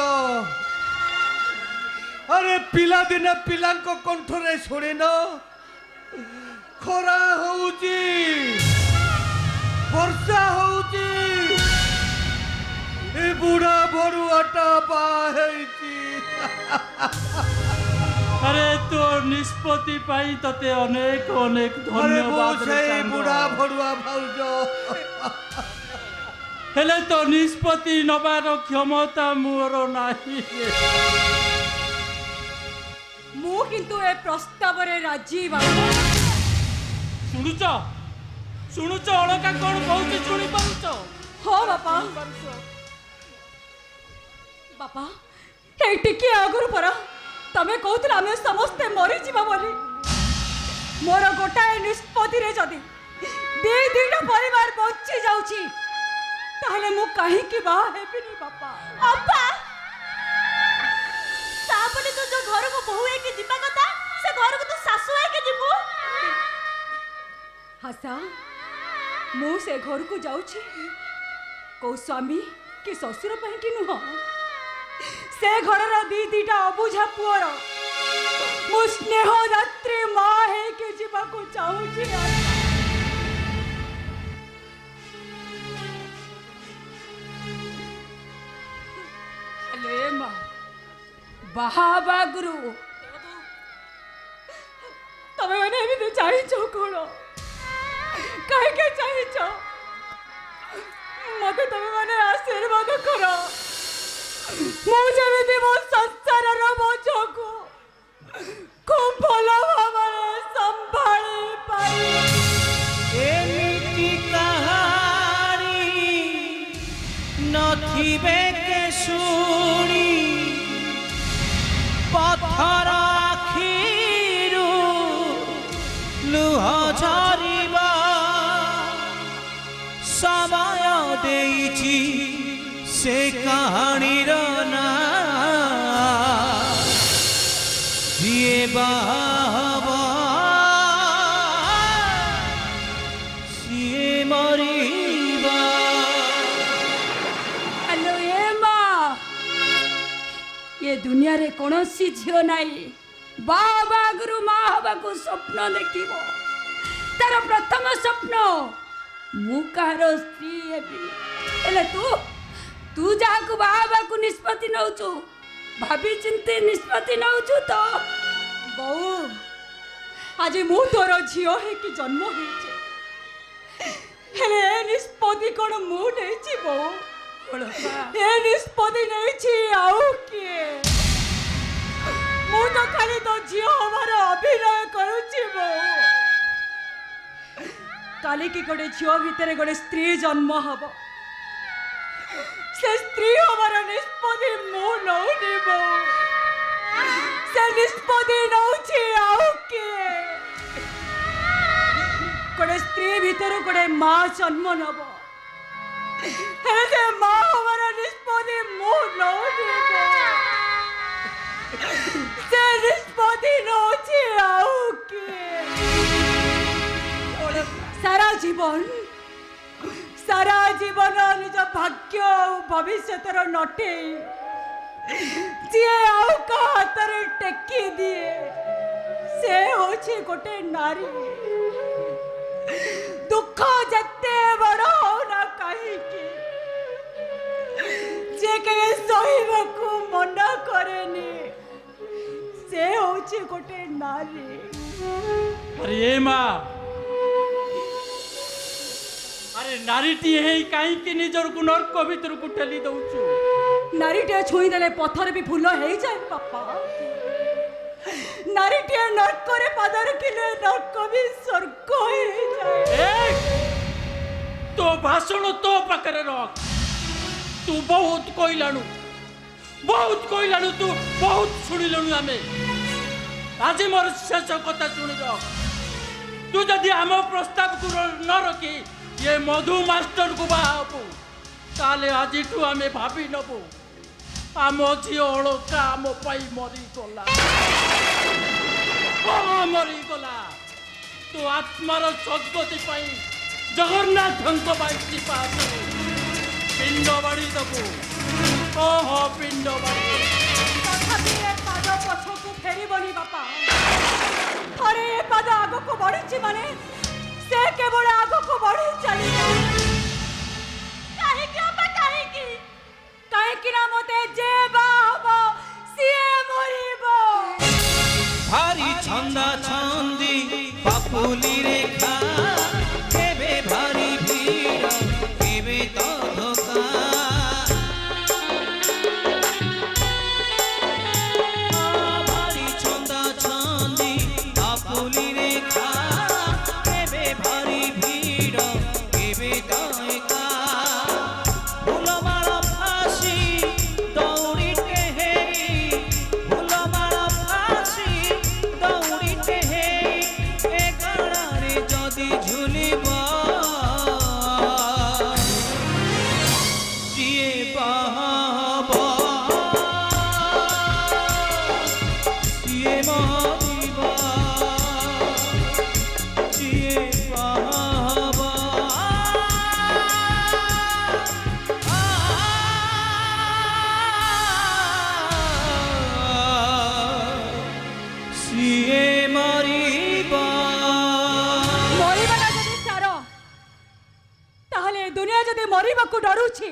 ଆରେ ପିଲାଦିନେ ପିଲାଙ୍କ କଣ୍ଠରେ ଶୁଣିନ, ଖରା ହଉଛି, ବର୍ଷା ହଉଛି, ଏ ବୁଢା ବଢୁଆଟା ବାହା ହେଇଛି। ଆରେ ତୋ ନିଷ୍ପତ୍ତି ପାଇଁ ତତେ ଅନେକ ଅନେକ ଆରେ ମୁଁ ଧନ୍ୟବାଦ ରେ ସେଇ ସାଙ୍ଗ। ବୁଢା ବଢୁଆ ଭାଉଜ। ହେଲେ ତୋ ନିଷ୍ପତ୍ତି ନବାର କ୍ଷମତା ମୋର ନାହିଁ। ମୁଁ କିନ୍ତୁ ଏ ପ୍ରସ୍ତାବରେ ରାଜି ବାପା। ଶୁଣୁଛ ଶୁଣୁଛ ଅଳକା କଣ କହୁଛି? ଶୁଣି ପାରୁଛ? ହଁ ବାପା। ବାପା ଏଇ ଟିକେ ଆଗରୁ ପରା ତମେ କହୁଥିଲ ଆମେ ସମସ୍ତେ ମରିଯିବା ବୋଲି। ମୋର ଗୋଟାଏ ନିଷ୍ପତ୍ତିରେ ଯଦି ଦିଟା ପରିବାର ବଞ୍ଚି ଯାଉଛି, ତାହେଲେ ମୁଁ କାହିଁକି ବାହା ହେବିନି ବାପା? ଅପା ତାପରେ ତୁ ଯୋଉ ଘରକୁ ବୋହୂ ହେଇକି ଯିବା କଥା, ସେ ଘରକୁ ତୁ ଶାଶୁ ହେଇକି ଯିବୁ। ହାସା, ମୁଁ ସେ ଘରକୁ ଯାଉଛି କୋଉ ସ୍ୱାମୀ କି ଶ୍ୱଶୁର ପାଇଁ କି ନୁହଁ। ସେ ଘରର ଦିଟା ଅବୁଝା ପୁଅର ମୁଁ ସ୍ନେହଦାତ୍ରୀ ମା ହେଇକି ଯିବାକୁ ଚାହୁଁଛି। ହେଲେ ମା, ବାହା ହେବା ଆଗରୁ ତମେ ମାନେ ଏମିତି ଚାହିଁଛ କଣ? କାହିଁକି ଚାହିଁଛ? ମତେ ତମେ ମାନେ ଆଶୀର୍ବାଦ କର, ମୁଁ ଯେମିତି ମୋ ସଂସାରର ବୋଝକୁ ଖୁବ୍ ଭଲ ଭାବରେ ସମ୍ଭାଳି ପାରିବି। ଏମିତି କାହାଣୀ ନଥିବେ କେ ଶୁଣି, ପଥର ଆଖିରୁ ଲୁହ ଝରିବ, ସମୟ ଦେଇଛି ସେ କାହାଣୀର ନାଁ, ଯିଏ ବାହବ ସିଏ ମରିବ। ହ୍ୟାଲୋ ଏ ମା, ଏ ଦୁନିଆରେ କୌଣସି ଝିଅ ନାହିଁ ବାହା ହେବା ଆଗରୁ ମା ହେବାକୁ ସ୍ୱପ୍ନ ଦେଖିବ। ତାର ପ୍ରଥମ ସ୍ୱପ୍ନ ମୁଁ କାହାର ସ୍ତ୍ରୀ ହେବି। ହେଲେ ତୁ ଯାହାକୁ ବାହା ହେବାକୁ ନିଷ୍ପତ୍ତି ନଉଛୁ, ଭାବି ଚିନ୍ତି ନିଷ୍ପତ୍ତି ନଉଛୁ ତ? ବୋଉ, ଆଜି ମୁଁ ତୋର ଝିଅ ହେଇକି ଜନ୍ମ ହେଇଛି, ହେଲେ ଏ ନିଷ୍ପତ୍ତି କଣ ମୁଁ ନେଇଛି ବୋଉ? ଏ ନିଷ୍ପତ୍ତି ନେଇଛି ଆଉ କିଏ? ମୁଁ ତ ଖାଲି ତୋ ଝିଅ ହବାର ଅଭିନୟ କରୁଛି ବୋଉ। କାଲିକି ଗୋଟେ ଝିଅ ଭିତରେ ଗୋଟେ ସ୍ତ୍ରୀ ଜନ୍ମ ହବ, ସେ ସ୍ତ୍ରୀ ହବାର ନିଷ୍ପତ୍ତି ମୁଁ ନଉନି ବୋଉ, ସେ ନିଷ୍ପତ୍ତି ନଉଛି ଆଉ କିଏ? ଗୋଟେ ସ୍ତ୍ରୀ ଭିତରୁ ଗୋଟେ ମା ଜନ୍ମ ନବ, ହେଲେ ସେ ମା ହବାର ନିଷ୍ପତ୍ତି ମୁଁ ନଉନି ବୋଉ, ସେ ନିଷ୍ପତ୍ତି ନଉଛି ଆଉ କିଏ? ସାରା ଜୀବନ ନିଜ ଭାଗ୍ୟ ଆଉ ଭବିଷ୍ୟତର ନଟେଇ ଯିଏ ଆଉ କାହା ହାତରେ ଟେକି ଦିଏ, ସେ ହଉଛି ଗୋଟେ ନାରୀ। ଦୁଃଖ ଯେତେ ବଡ଼ ହଉନା କାହିଁକି, ଯେ କେବେ ସହିବାକୁ ମନା କରେନି, ସେ ହଉଛି ଗୋଟେ ନାରୀ। ଆରେ ଏ ମା, ଆରେ ନାରୀଟିଏ ହେଇ କାହିଁକି ନିଜରକୁ ନର୍କ ଭିତରକୁ ଠେଲି ଦଉଛୁ? ନାରୀଟିଏ ଛୁଇଁଦେଲେ ପଥର ବି ଫୁଲ ହେଇଯାଏ ବାପା। ନାରୀଟିଏ ନର୍କରେ ପାଦ ରଖିଲେ ନର୍କ ବି ସ୍ୱର୍ଗ ହେଇଯାଏ। पाखे रख तू बहुत कहलाणु तू बहुत शुणिलु आम आज मोर शेष कथा शुणी रख तू जदि आम प्रस्ताव को न रखी ये मधु मास्टर को बाहबू ताले आज आम भावी नबू आम झी अलका आम मरीगला मरीगला तू आत्मार सद्गति जगन्नाथ पिंड बाड़ी दबू ओह पिंड बाड़ी ତଥାପି ଏ ପାଦ ପଛକୁ ଫେରିବନି ବାପା। ଥରେ ଏ ପାଦ ଆଗକୁ ବଢିଛି ମାନେ ସେ କେବଳ ଆଗକୁ ବଢି ଚାଲିବ। କାହିଁକି ଅପା କାହିଁକି? କାହିଁକି ନା ମତେ ଯେ ବାହା ହବ ସିଏ ମରିବ। ভারী ছন্দা ছন্দি পাপুলি রেখা কেবে ভারী ভিড় কেবে তো ধোকা ভারী ছন্দা ছন্দি পাপুলি রেখা কেবে ভারী ভিড় কেবে তো একা ফুলমাল ফাঁসি দৌড়িতে হেই ফুলমাল ফাঁসি দৌড়িতে হেই এ গাড়ারে যদি ঝুলিব জিয়ে বাহব জিয়ে মরিব জিয়ে বাহব সিয়ে মরিব ମରିବା ନା ଯଦି ଚାର ତାହେଲେ ଏ ଦୁନିଆ ଯଦି ମରିବାକୁ ଡରୁଛି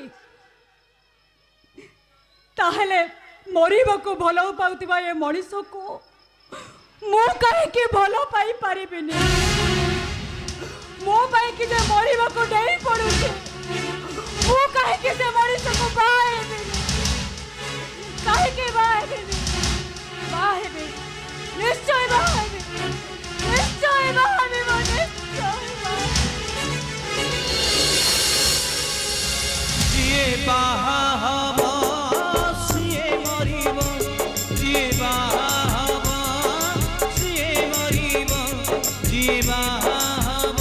ତାହେଲେ ମରିବାକୁ ଭଲ ପାଉଥିବା ଏ ମଣିଷକୁ ମୁଁ କାହିଁକି ଭଲ ପାଇପାରିବିନି? ମୋ ପାଇଁକି ଯେ ମରିବାକୁ ଡେଇଁ ପଡୁଛି ମୁଁ କାହିଁକି ସେ ମଣିଷକୁ ବାହା ହେବିନି? କାହିଁକି ବାହା ହେବିନି? ବାହା ହେବି, ନିଶ୍ଚୟ ବାହା ହେବି, ନିଶ୍ଚୟ ବାହା ହେବି, ମୁଁ ନିଶ୍ଚୟ ବାହା ହେବି। जिए बाहब सिए मरिब जिए बाहब सिए मरिब जिए बाहब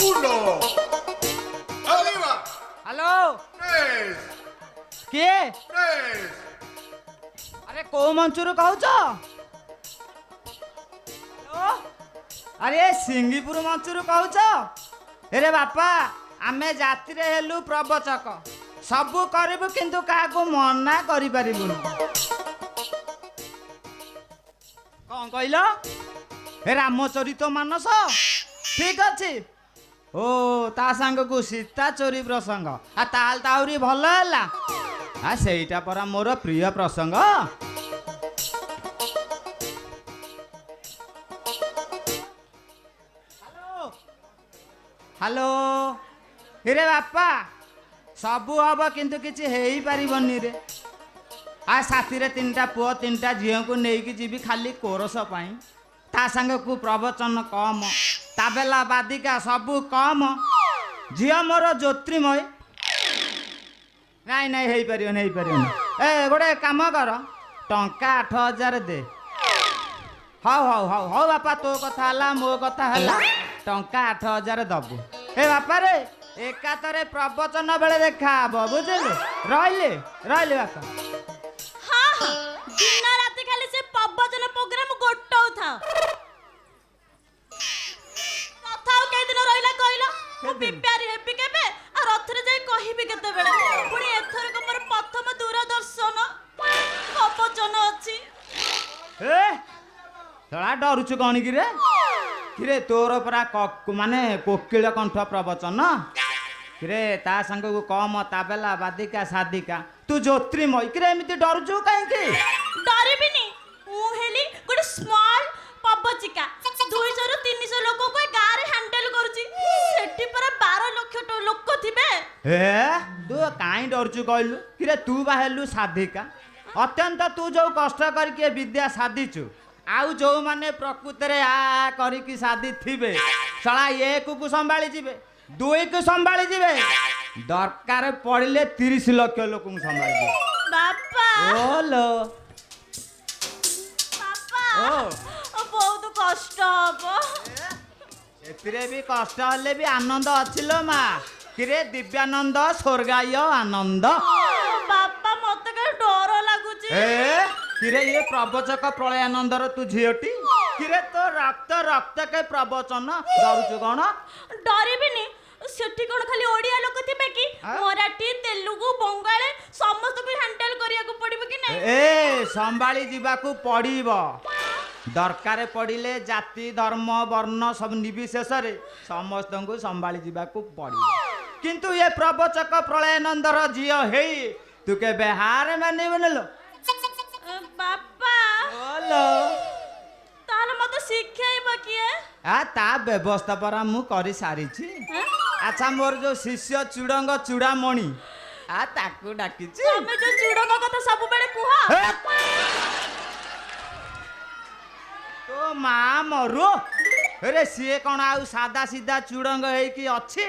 Uno. Arriba. Hello Tres. किए Tres. अरे को मंचुरु कहूच अरे सिंगीपुर मंचुरु कहूच अरे बापा आमे जाति रे हेलु प्रवचक सबु करिबु किंतु काहाकु मना करि परिबुनु कौन कहलो हे रामचरित मानस ठीक अछि ओ ता संग को सीता चोरी प्रसंग आ ताल ताउरी भल हैला आ सेईटा परा मोर प्रिय प्रसंग हेलो हिरे बापा सबू हम किंतु किछि हेई पारिबनी रे आ साथी रे तीनटा पुओ तीनटा झियो को नेकी जीवी खाली कोरस पाई ता संग को प्रवचन कम ताबेला बादिका सबू कम झियो मोर ज्योतिर्मय नाई नाई हेई पारिबनी ए गोटे काम कर टंका 8000 दे हाउ हाउ हाउ हाउ बापा तो कथा हला मो कथा हला टंका 8000 दबु ए बापा रे एकातरे प्रवचन बेले देखा हबो बुझिले रहिले रहिले बापा हाँ हाँ दिन राति खाली से प्रवचन प्रोग्राम गोटाउ था कथा के दिन रहिला कहलो मु प्रिपेयर हेबी केबे आ रथरे जाई कहिबी केते बेले पुनी एथर को मोर प्रथम दूरदर्शन प्रवचन अछि ए थोड़ा डरुछु कोनी कि रे किरे तोर परा माने कोकिल कंठ प्रवचन किरे ता संग को कम ताबेला बादिका सादिका तू ज्योतिर्मय किरे एमिति डरुछु काहे की डरिबिनी मु हेली गोटे स्मॉल पबचिका 200 रु 300 लोक को गाँ रे हैंडल करूची सेठी पर 12 लाख लोक थिबे हे तू काई डरुछु कहलु किरे तू बाहेलु साधिका अत्यंत तू जो कष्ट करके विद्या साधिचु आउ जो माने प्रकृति आ करिकी शादी थिबे सला एक को संभाली जिबे दुई को संभाली जिबे दरकार पड़िले 30 लाख लोक को संभाली जिबे बापा ओलो बापा ओ बहुत कष्ट हबो एतिरे भी कष्ट हले भी आनंद अछिलो मा किरे दिव्यानंद स्वर्गाय आनंद बापा मते के डर लागुची ए किरे ये प्रवचक प्रलयानंदर तू झियोटी किरे तो रक्त रक्त के प्रवचन डरुचु कौन डरिबिनी सेठी कोन खाली ओडिया लोक थिबे कि मराठी तेलुगु बंगाली समस्त को हैंडल करिया को पड़िबो कि नै ए संभाली जीवाकू पड़िबो दरकार पड़िले जाति धर्म वर्ण सब निर्विशेष रे समस्त को संभाली जीवाकू पड़िबो किंतु ये प्रवचक प्रलयानंदर झियो हेई तू के बेहार माने बनलो बापा बोलो ताले मते शिखाइबो किए आ ता व्यवस्था परा मु करी सारिछि अच्छा मोर जो शिष्य चूड़ंग चूड़ामणि आ ताकू डाकिछि तमे जो चूड़ंग कथा सब बेले कुहा तो माँ मरु अरे सीए कौन आउ सादा सीधा चूड़ंग है अच्छी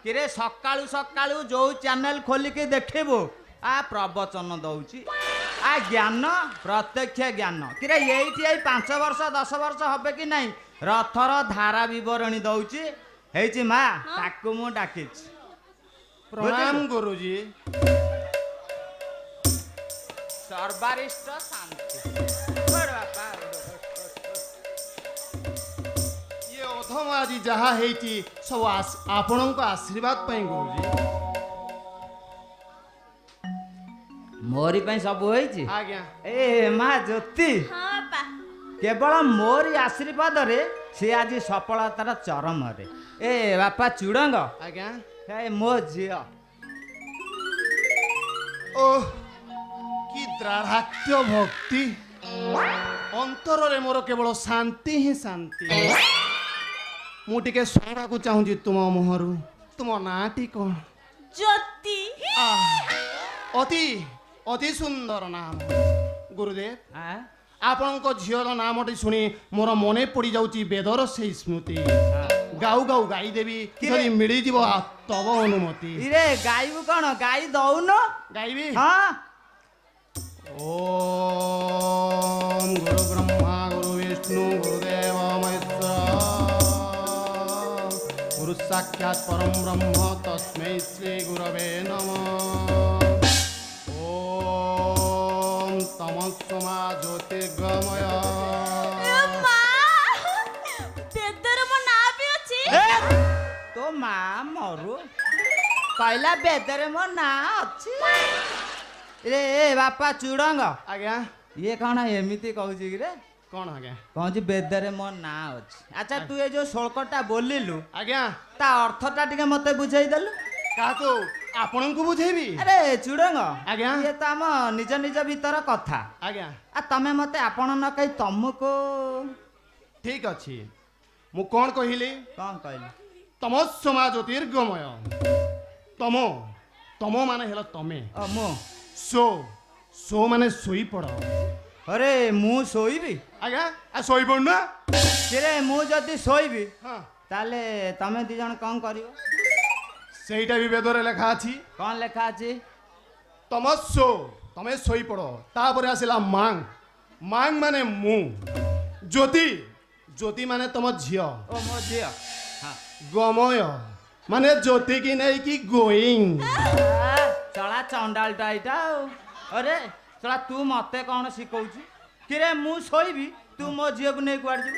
किरे सकाळु सकाळु जो चैनल खोलिकी देखबो आ प्रवचन दउची आ ज्ञान प्रत्यक्ष ज्ञान किरे एठी 5 वर्ष 10 वर्ष हबे कि नहीं रथर धारा विवरणी दउची हेची माँ ताकू मु डाकिछि प्रणाम गुरुजी सर्वारिष्ट शांति बड़ बापा ये अधम आज जहा हेची सब आपणक आशीर्वाद पई गुरुजी मोरी पई सब होईची आज्ञा ए माँ ज्योति हां बा केवल मोरी आशीर्वाद रे से आज सफलतार चरम रे ए बापा चूड़ंग आज्ञा ए मो झियो ओह कि द्राढ़ाक्य भक्ति अंतर रे मोर केवल शांति ही शांति मु टिके सुनवा को चाहूजी तुम मुहरु तुम नाटी कोन ज्योति अति अति सुंदर नाम गुरुदेव आ आपणक झीर नामटी शुणी मोर मने पड़ी जाउची बेदर से स्मृति गाऊ गाऊ गाई देवी जदि मिली जीव तब अनुमति इरे गाइबु कोन गाई दउनो गाइबी हां ओम गुरु ब्रह्मा गुरु विष्णु गुरुदेव महेश्वर गुरु साक्षात् परम ब्रह्म तस्मै श्री गुरवे नमः ओम तमस्मा ज्योतिर्गमय बेदर मो ना भी अछि तो माँ मरु कहला बेदरे मो ना अछि रे बापा चूड़ंग आज्ञा ये कौन एमिति कहूची कि रे कौन आज्ञा कहूची बेदरे मो ना अछि अच्छा तू ये जो श्लोकटा बोलिलु आज्ञा ता अर्थटा टिके मते बुझाई देलु काको आपणଙ୍କୁ बुझेबी अरे चूड़ंग आज्ञा ये तो आम निज निज भीतर कथा आज्ञा आ तमे मते आपण न कहि तुमको ठीक अछि मु कोन कहिली कौन कहली तमस्मा ज्योतिर्गमय तम तम माने हेला तमे ओ मु सो माने सोई पड़ अरे मु सोईबी आज्ञा आ सोई पड़ ना किरे मु जदी सोईबी हां ताले तमे दी जण कौन करिवो सेटा भी वेदरे लेखा अछि कौन लेखा अछि तमस्सो तमे सोई पड़ तापर आसिला मांग मांग माने मु ज्योति ज्योति माने तम झियो ओ मो झियो हां गमय माने ज्योति की नहीं की गोइंग चला चंडाल टाइटा अरे चला तू मते कौन सिखौची किरे मु सोईबी तू मो झियो को नै गुआड़ जिबू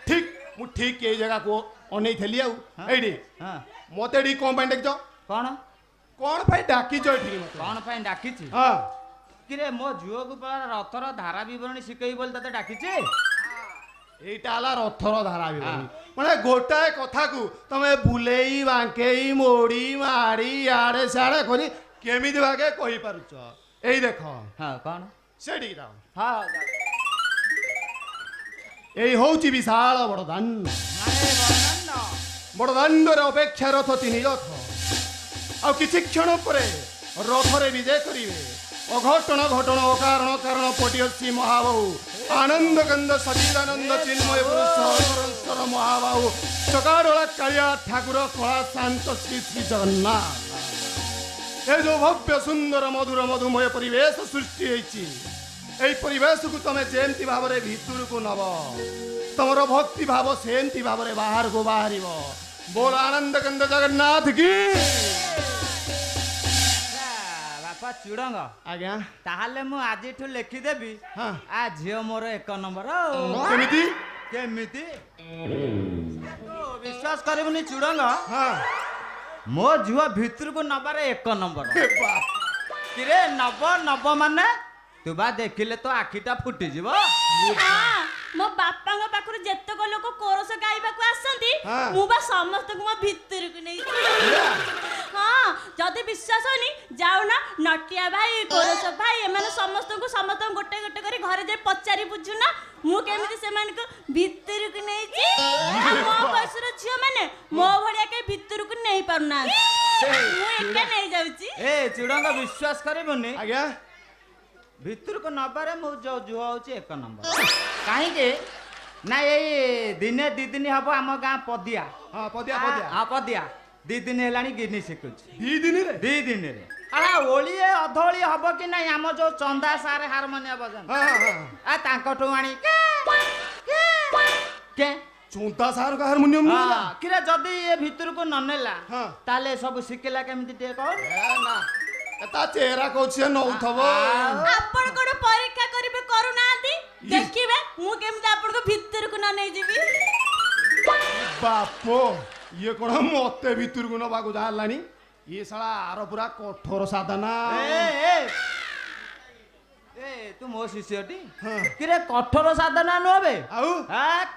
ठीक मु ठीक के जगह को अनै थेली आउ एडी हां मते डी कोन पाई देखजो कौन कोन पाई डाकी जो ठीक मते कौन पाई डाकिची हां किरे मो झियो को पर रथर धारा विवरणी सिखई बोल तते डाकिची এইটা আলা রথর ধারা বিবরণী মানে গোটাଏ কথাକୁ ତମେ ବୁଲେଇ ବାଙ୍କେଇ ମୋଡ଼ି ମାଡ଼ି ଆଡ଼େ ସିଆଡ଼େ କରି କେମିତି ଭାগে କହିପାରୁଛ ଏଇ ଦେଖ हां कौन ସେଠିକି ଯାଅ हां ଏଇ ହଉଛି ବିଶାଳ ବଡ଼ଦାଣ୍ଡ माने वर्णन ବଡ଼ଦାଣ୍ଡରେ ଅପେକ୍ଷା ରଥ ତିନି ରଥ ଆଉ କିଛି କ୍ଷଣ ପରେ ରଥରେ ବିଜେ କରିବେ অঘটন ঘটন অকারণ কারণ পটিয়সী মহাবাহু আনন্দ গন্ধ সচিদানন্দ চিন্ময় পুরুষর মহাবাহু সকাড়োলা কালিয়া ঠাকুর কলা শান্ত শ্রী শ্রী জগন্নাথ এই যে ভব্য সুন্দর মধুর মধুময় পরিবেশ সৃষ্টি হয়েছি এই পরিবেশକୁ তুমি যেমতি ভাবে ভিতরକୁ নব তোমার ভক্তি ভাব সেমতি ভাবে বাহারକୁ বাহারিব बोल आनंद गंध जगन्नाथ की ବାପା ଚୁଡ଼ଙ୍ଗ ଆଜ୍ଞା ତାହେଲେ ମୁଁ ଆଜିଠୁ ଲେଖିଦେବି ହଁ ଆ ଝିଅ ମୋର 1 ନମ୍ବର କେମିତି କେମିତି ତୁ ବିଶ୍ୱାସ କରିବୁନି ଚୁଡ଼ଙ୍ଗ ହଁ ମୋ ଝିଅ ଭିତରକୁ ନବାରେ 1 ନମ୍ବର ଏ ବାପ କିରେ ନବ ମାନେ ତୁ ବା ଦେଖିଲେ ତ ଆଖିଟା ଫୁଟିଯିବ ହଁ, ମୋ ବାପାଙ୍କ ପାଖରୁ ଯେତେକ ଲୋକ କୋରସ ଗାଇବାକୁ ଆସନ୍ତି ହଁ। ମୁଁ ବା ସମସ୍ତଙ୍କୁ ମୋ ଭିତରକୁ ନେଇଛି ହଁ ଯଦି ବିଶ୍ୱାସ ହଉନି ଯାଉନ ନଟିଆ ଭାଇ କୋରସ ଭାଇ ଏମାନେ ସମସ୍ତଙ୍କୁ ଗୋଟେ ଗୋଟେ କରି ଘରେ ଯାଇ ପଚାରି ବୁଝୁନ ମୁଁ କେମିତି ସେମାନଙ୍କୁ ଭିତରକୁ ନେଇଛି ଆଉ ମୋ ବୟସର ଝିଅ ମାନେ ମୋ ଭଳିଆ କେହି ଭିତରକୁ ନେଇ ପାରୁନାହାନ୍ତି ମୁଁ ଏକା ନେଇଯାଉଛି ଏ ଚୁଡ଼ଙ୍ଗ ବିଶ୍ୱାସ କରିବୁନି ଆଜ୍ଞା ଭିତରକୁ ନବାରେ ମୁଁ ଯୋଉ ଝିଅ ହଉଛି 1 ନମ୍ବର କାହିଁକି ନା ଏଇ ଦିନେ 2 ଦିନ ହବ ଆମ ଗାଁ ପଦିଆ ହଁ ପଦିଆ ପଦିଆ ହଁ ପଦିଆ 2 ଦିନ ହେଲାଣି ଗିନି ଶିଖୁଛି 2 ଦିନରେ 2 ଦିନରେ ଓଳିଏ ଅଧୋଳି ହବ କି ନାଇଁ ଆମ ଯୋଉ ଚନ୍ଦା ସାର୍ ହାରମୋନିୟମ ବଜାନ୍ତି ହଁ ହଁ ଆ ତାଙ୍କଠୁ ଆଣି କେ ଚୁନ୍ତା ସାର୍ କା ହାରମୋନିୟମ ହଁ, କିରେ ଯଦି ଏ ଭିତରକୁ ନ ନେଲା ହଁ। ତାହେଲେ ସବୁ ଶିଖିଲା କେମିତି ଟିକେ କହ ନା ତା ଚେହେରା କହୁଛି ନଉଥବ ଆପଣ କଣ ପରୀକ୍ଷା କରିବେ କରୁନାହାନ୍ତି ଦେଖିବେ ମୁଁ କେମିତି ଆପଣଙ୍କୁ ଭିତରକୁ ନ ନେଇଯିବି ବାପ ଇଏ କଣ ମତେ ଭିତରକୁ ନବାକୁ ବାହାରିଲାଣି ଇଏ ଶାଳା ଆର ପୁରା କଠୋର ସାଧନା ଏ ତୁ ମୋ ଶିଷ୍ୟଟି ହଁ। କିରେ କଠୋର ସାଧନା ନୁହବେ ଆଉ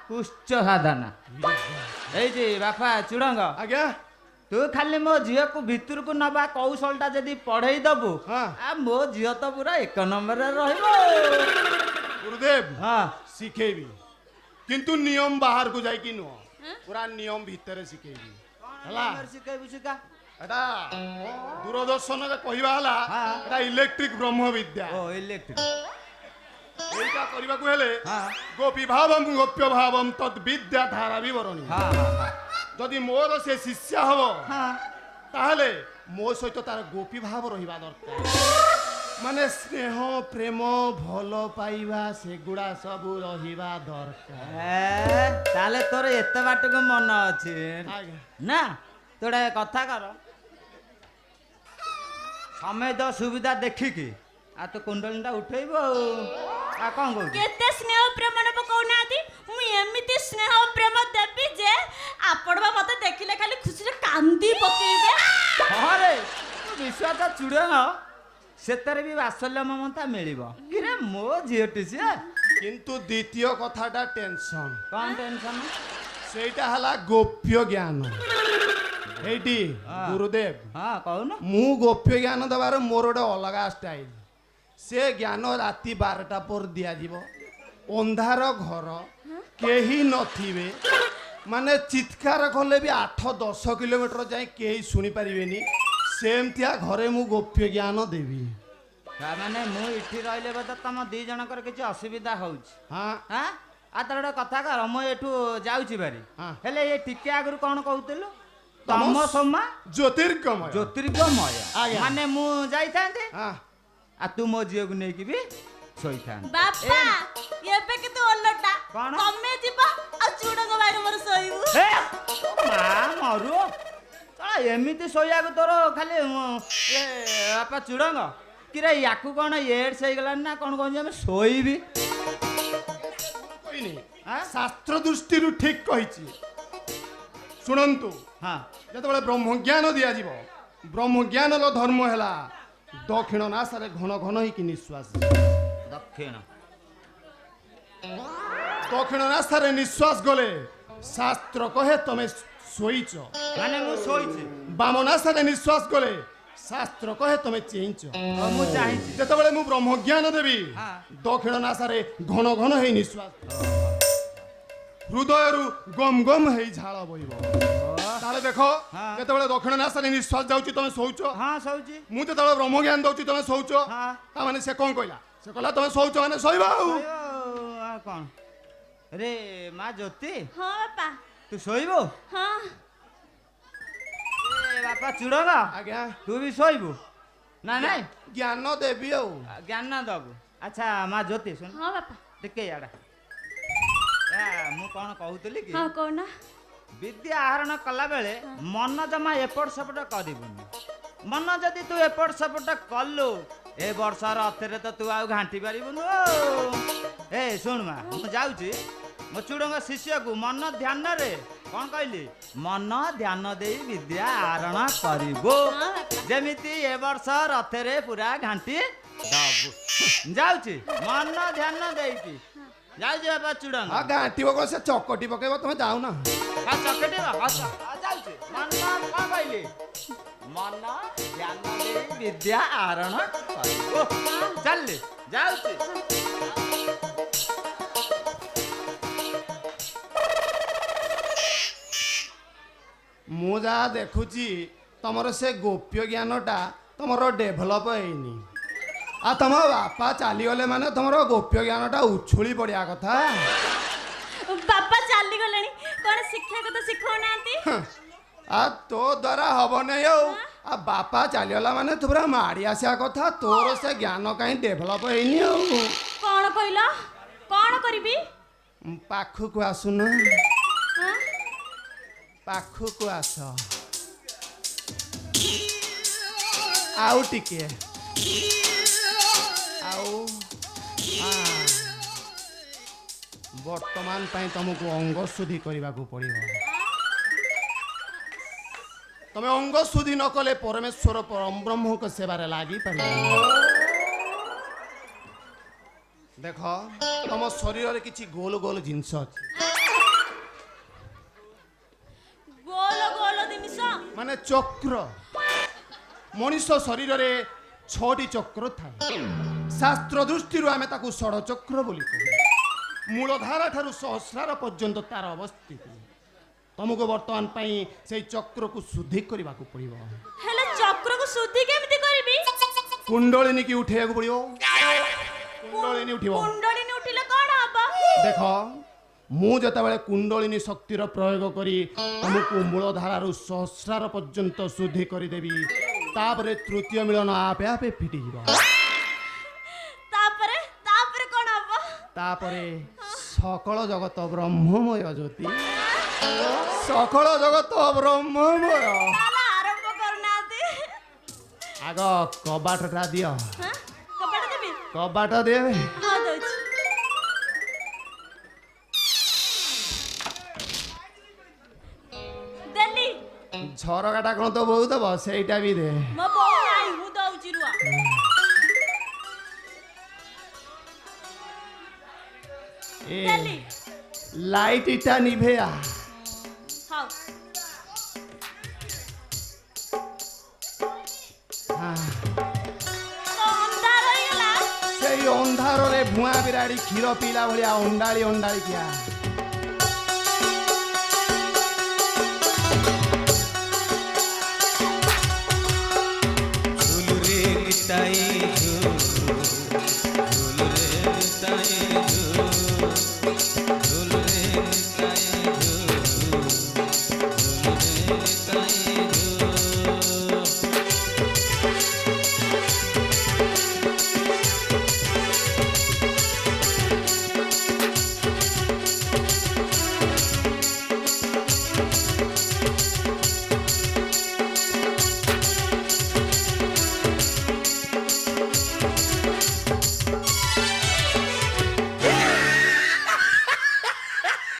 କୁଶ୍ଚ ସାଧନା ହେଇଛି ବାପା ଚୁଡ଼ଙ୍ଗ ଆଜ୍ଞା ତୁ ଖାଲି ମୋ ଝିଅକୁ ଭିତରକୁ ନବା କୌଶଳଟା ଯଦି ପଢେଇ ଦବୁ ହଁ। ମୋ ଝିଅ ତ ପୁରା 1 ନମ୍ବରରେ ରହିବ ଗୁରୁଦେବ ହଁ ଶିଖେଇବି କିନ୍ତୁ ନିୟମ ବାହାରକୁ ଯାଇକି ନୁହଁ ପୁରା ନିୟମ ଭିତରେ ଶିଖେଇବି ହେଲା ଶିଖେଇବୁ ଶିଖା ଏଟା ଦୂରଦର୍ଶନରେ କହିବା ହେଲା ହଁ। ଏଟା ଇଲେକ୍ଟ୍ରିକ ବ୍ରହ୍ମ ବିଦ୍ୟା ଓ ଇଲେକ୍ଟ୍ରିକ এইটা କରିବାକୁ ହେଲେ ହଁ ଗୋପୀ ଭାବମ୍ ଗୋପ୍ୟ ଭାବମ୍ ତଦ୍ ବିଦ୍ୟା ଧାରା ବିବରଣୀ ହଁ ହଁ ଯଦି ମୋର ସେ ଶିଷ୍ୟ ହବ ହଁ ତାହେଲେ ମୋ ସହିତ ତାର ଗୋପୀ ଭାବ ରହିବା ଦରକାର ମାନେ ସ୍ନେହ ପ୍ରେମ ଭଲ ପାଇବା ସେଗୁଡା ସବୁ ରହିବା ଦରକାର ତାହେଲେ ତୋର ଏତେ ବାଟକୁ ମନ ଅଛି ଆଜ୍ଞା ନା ତୁ ଗୋଟେ କଥା କର ସମେତ ସୁବିଧା ଦେଖିକି ଆଉ ତୁ କୁଣ୍ଡଳୀଟା ଉଠେଇବୁ ଆଉ କଣ କହୁଛୁ କେତେ ସ୍ନେହ ପ୍ରେମ ନେବ କହୁନାହାନ୍ତି ମୁଁ ଏମିତି ସ୍ନେହ ପ୍ରେମ ଦେବି ଯେ ଆପଣ ବା ମତେ ଦେଖିଲେ ଖାଲି ଖୁସିରେ କାନ୍ଦି ପକେଇବେ ହରେ ତୁ ବିଶ୍ୱାସ ଚୁଡ଼ନ ସେଥିରେ ବି ବାତ୍ସଲ୍ୟ ମମତା ମିଳିବ କିରେ ମୋ ଝିଅଟି ସିଏ କିନ୍ତୁ ଦ୍ୱିତୀୟ କଥାଟା ଟେନସନ କଣ ଟେନସନ ସେଇଟା ହେଲା ଗୋପ୍ୟ ଜ୍ଞାନ ଏଇଠି ଗୁରୁଦେବ ହଁ କହୁନ ମୁଁ ଗୋପ୍ୟ ଜ୍ଞାନ ଦେବାର ମୋର ଗୋଟେ ଅଲଗା ଷ୍ଟାଇଲ ସେ ଜ୍ଞାନ ରାତି 12ଟା ପରେ ଦିଆଯିବ ଅନ୍ଧାର ଘର କେହି ନଥିବେ ମାନେ ଚିତ୍କାର କଲେ ବି 8-10 କିଲୋମିଟର ଯାଇ କେହି ଶୁଣିପାରିବେନି ସେମିତିଆ ଘରେ ମୁଁ ଗୋପ୍ୟ ଜ୍ଞାନ ଦେବି ମାନେ ମୁଁ ଏଠି ରହିଲେ ବୋଧେ ତମ 2 ଜଣଙ୍କର କିଛି ଅସୁବିଧା ହଉଛି ହଁ ହଁ ଆଉ ତାର ଗୋଟେ କଥା କର ମୁଁ ଏଠୁ ଯାଉଛି ବାରି ହଁ। ହେଲେ ଏ ଟିକେ ଆଗରୁ କଣ କହୁଥିଲୁ ତମ ସମା ଜ୍ୟୋତିର୍ଗମୟ ଜ୍ୟୋତିର୍ଗମୟ ଆଜ୍ଞା। ମାନେ ମୁଁ ଯାଇଥାନ୍ତି ହଁ ଆଉ ତୁ ମୋ ଝିଅକୁ ନେଇକି ବି ଶୋଇଥାନ୍ତି ବାପା ଏବେ କିନ୍ତୁ ଓଲଟା କଣ? ତମେ ଯିବ ଆଉ ଚୁଡଙ୍ଗ ଭାଇର ମୋର ଶୋଇବୁ ମା ମରୁ ଏମିତି ଶୋଇବାକୁ ତୋର ଖାଲି ବାପା ଚୁଡ଼ଙ୍ଗ କିରେ ୟାକୁ କଣ ଏଡ୍ସ ହେଇଗଲାଣି ନା କଣ କହୁଛି ଆମେ ଶୋଇବି କହିନି ଆଁ? ଶାସ୍ତ୍ର ଦୃଷ୍ଟିରୁ ଠିକ କହିଛି ଶୁଣନ୍ତୁ ହଁ ଯେତେବେଳେ ବ୍ରହ୍ମଜ୍ଞାନ ଦିଆଯିବ ବ୍ରହ୍ମଜ୍ଞାନର ଧର୍ମ ହେଲା ଦକ୍ଷିଣ ନାସାରେ ଘନ ଘନ ହେଇକି ନିଶ୍ୱାସ ଦକ୍ଷିଣ ଦକ୍ଷିଣ ନାସାରେ ନିଶ୍ୱାସ ଗଲେ ଶାସ୍ତ୍ର କହେ ତମେ ଶୋଇଛ ମାନେ ମୁଁ ଶୋଇଛି ବାମ ନାସାରେ ନିଶ୍ୱାସ ଗଲେ ଶାସ୍ତ୍ର କହେ ତମେ ଚେଇଁଛ ମୁଁ ଚାହିଁଛି ଯେତେବେଳେ ମୁଁ ବ୍ରହ୍ମଜ୍ଞାନ ଦେବି ହଁ। ଦକ୍ଷିଣ ନାସାରେ ଘନ ଘନ ହେଇ ନିଶ୍ୱାସ ହୃଦୟରୁ ଗମ ଗମ ହେଇ ଝାଳ ବହିବ ତାହେଲେ देख हाँ। केतबेले दक्षिण नासारे निश्वास जाउची तमे सोउचो ହଁ ଶୋଉଛି मु जेतबेले ब्रह्म ज्ञान दउची तमे सोउचो हाँ। ता माने से कोन कहला से कहला तमे सोउचो माने सोइबा କ'ଣ ରେ ମା ଜ୍ୟୋତି ହଁ ବାପା ତୁ ଶୋଇବୁ ହଁ ଏ ବାପା ଚୁଡ଼ଙ୍ଗ आज्ञा ତୁ ବି ଶୋଇବୁ ନା ନାଇଁ ज्ञान देबी औ ଜ୍ଞାନ ଦବୁ ଆଚ୍ଛା ମା ଜ୍ୟୋତି ଶୁଣ ହଁ ବାପା ଟିକେ ଇଆଡ଼େ ମୁଁ କ'ଣ କହୁଥିଲି କି ହଁ କହୁନା ବିଦ୍ୟା ଆହରଣ କଲାବେଳେ ମନ ଜମା ଏପଟ ସେପଟ କରିବୁନି ମନ ଯଦି ତୁ ଏପଟ ସେପଟ କଲୁ ଏ ବର୍ଷର ଅଥରେ ତ ତୁ ଆଉ ଘାଣ୍ଟି ପାରିବୁନୁ ଏ ଶୁଣ ମା ମୁଁ ଯାଉଛି ମୋ ଚୁଡ଼ଙ୍ଗ ଶିଷ୍ୟକୁ ମନ ଧ୍ୟାନରେ କ'ଣ କହିଲି ମନ ଧ୍ୟାନ ଦେଇ ବିଦ୍ୟା ଆହରଣ କରିବୁ ଯେମିତି ଏ ବର୍ଷ ରଥରେ ପୁରା ଘାଣ୍ଟି ଦବୁ ଯାଉଛି ମନ ଧ୍ୟାନ ଦେଇକି ଯାଉଛି ବାପା ଚୁଡ଼ଙ୍ଗ आ गांठीब को से चकटी पकेबो तमे जाउ ना ଯାଉଛି ମନ କ'ଣ କହିଲି ମନ ଧ୍ୟାନ ଦେଇ ବିଦ୍ୟା ଆହରଣ କରିବୁ ଚାଲିଲି ଯାଉଛି ମୁଁ ଯାହା ଦେଖୁଛି ତମର ସେ ଗୋପ୍ୟ ଜ୍ଞାନଟା ତମର ଡେଭଲପ ହେଇନି ଆଉ ତମ ବାପା ଚାଲିଗଲେ ମାନେ ତମର ଗୋପ୍ୟ ଜ୍ଞାନଟା ଉଛୁଳି ପଡ଼ିବା କଥା ବାପା ଚାଲିଗଲେଣି କଣ ଶିକ୍ଷା କଥା ଶିଖଉନାହାନ୍ତି ଆ ତୋ ଦ୍ୱାରା ହବ ନାହିଁ ଆଉ ବାପା ଚାଲିଗଲା ମାନେ ତୁ ପୁରା ମାଡ଼ି ଆସିବା କଥା ତୋର ସେ ଜ୍ଞାନ କାହିଁ ଡେଭଲପ ହେଇନି ଆଉ କଣ କହିଲ କଣ କରିବି ପାଖକୁ ଆସୁନ ଆଁ? ପାଖକୁ ଆସ ଆଉ ଟିକେ ଆଉ ବର୍ତ୍ତମାନ ପାଇଁ ତମକୁ ଅଙ୍ଗ ଶୁଦ୍ଧି କରିବାକୁ ପଡ଼ିବ ତମେ ଅଙ୍ଗ ଶୁଦ୍ଧି ନ କଲେ ପରମେଶ୍ୱର ପରବ୍ରହ୍ମଙ୍କ ସେବାରେ ଲାଗିପାରିବ ଦେଖ ତମ ଶରୀରରେ କିଛି ଗୋଲ ଗୋଲ ଜିନିଷ ଅଛି ଗୋଲ ଗୋଲ ଜିନିଷ ମାନେ ଚକ୍ର ମଣିଷ ଶରୀରରେ 6ଟି ଚକ୍ର ଥାଏ ଶାସ୍ତ୍ର ଦୃଷ୍ଟିରୁ ଆମେ ତାକୁ ଷଡ଼ଚକ୍ର ବୋଲି କହୁ ମୂଳଧାରା ଠାରୁ ସହସ୍ରାର ପର୍ଯ୍ୟନ୍ତ ତାର ଅବସ୍ଥିତି ତମକୁ ବର୍ତ୍ତମାନ ପାଇଁ ସେଇ ଚକ୍ରକୁ ଶୁଦ୍ଧି କରିବାକୁ ପଡ଼ିବ ହେଲେ ଚକ୍ରକୁ ଶୁଦ୍ଧି କେମିତି କରିବି କୁଣ୍ଡଳିନୀକି ଉଠେଇବାକୁ ପଡ଼ିବ କୁଣ୍ଡଳିନୀ ଉଠିବ କୁଣ୍ଡଳିନୀ ଉଠିଲେ କଣ ହବ ଦେଖ ମୁଁ ଯେତେବେଳେ କୁଣ୍ଡଳିନୀ ଶକ୍ତିର ପ୍ରୟୋଗ କରି ତମକୁ ମୂଳଧାରାରୁ ସହସ୍ରାର ପର୍ଯ୍ୟନ୍ତ ଶୁଦ୍ଧି କରିଦେବି ତାପରେ ତୃତୀୟ ମିଳନ ଆପେ ଆପେ ଫିଟିଯିବ ତାପରେ ତାପରେ କଣ ହବ ତାପରେ ସକଳ ଜଗତ ବ୍ରହ୍ମମୟ ଜ୍ୟୋତି ସକଳ ଜଗତ ବ୍ରହ୍ମମୟ ତାହେଲେ ଆରମ୍ଭ କରୁନାହାନ୍ତି ଆଗ କବାଟଟା ଦିଅ ହାଁ? କବାଟ ଦେବି କବାଟ ଦେବେ ହଁ ଦଉଛି ଦେଲି ଝରକାଟା କ'ଣ ତ ବୋଉ ଦେବ ସେଇଟା ବି ଦେ ମୋ ବୋଉ ନାହିଁ ମୁଁ ଦଉଛି ରୁଆ ଏ ଦେଲି ଲାଇଟଟା ନିଭେଆ ହଉ ତ ଅନ୍ଧାର ହେଇଗଲା ସେଇ ଅନ୍ଧାରରେ ଭୁଆଁ ବିରାଡ଼ି କ୍ଷୀର ପିଇଲା ଭଳିଆ ଅଣ୍ଡାଳି ଅଣ୍ଡାଳି କିଆ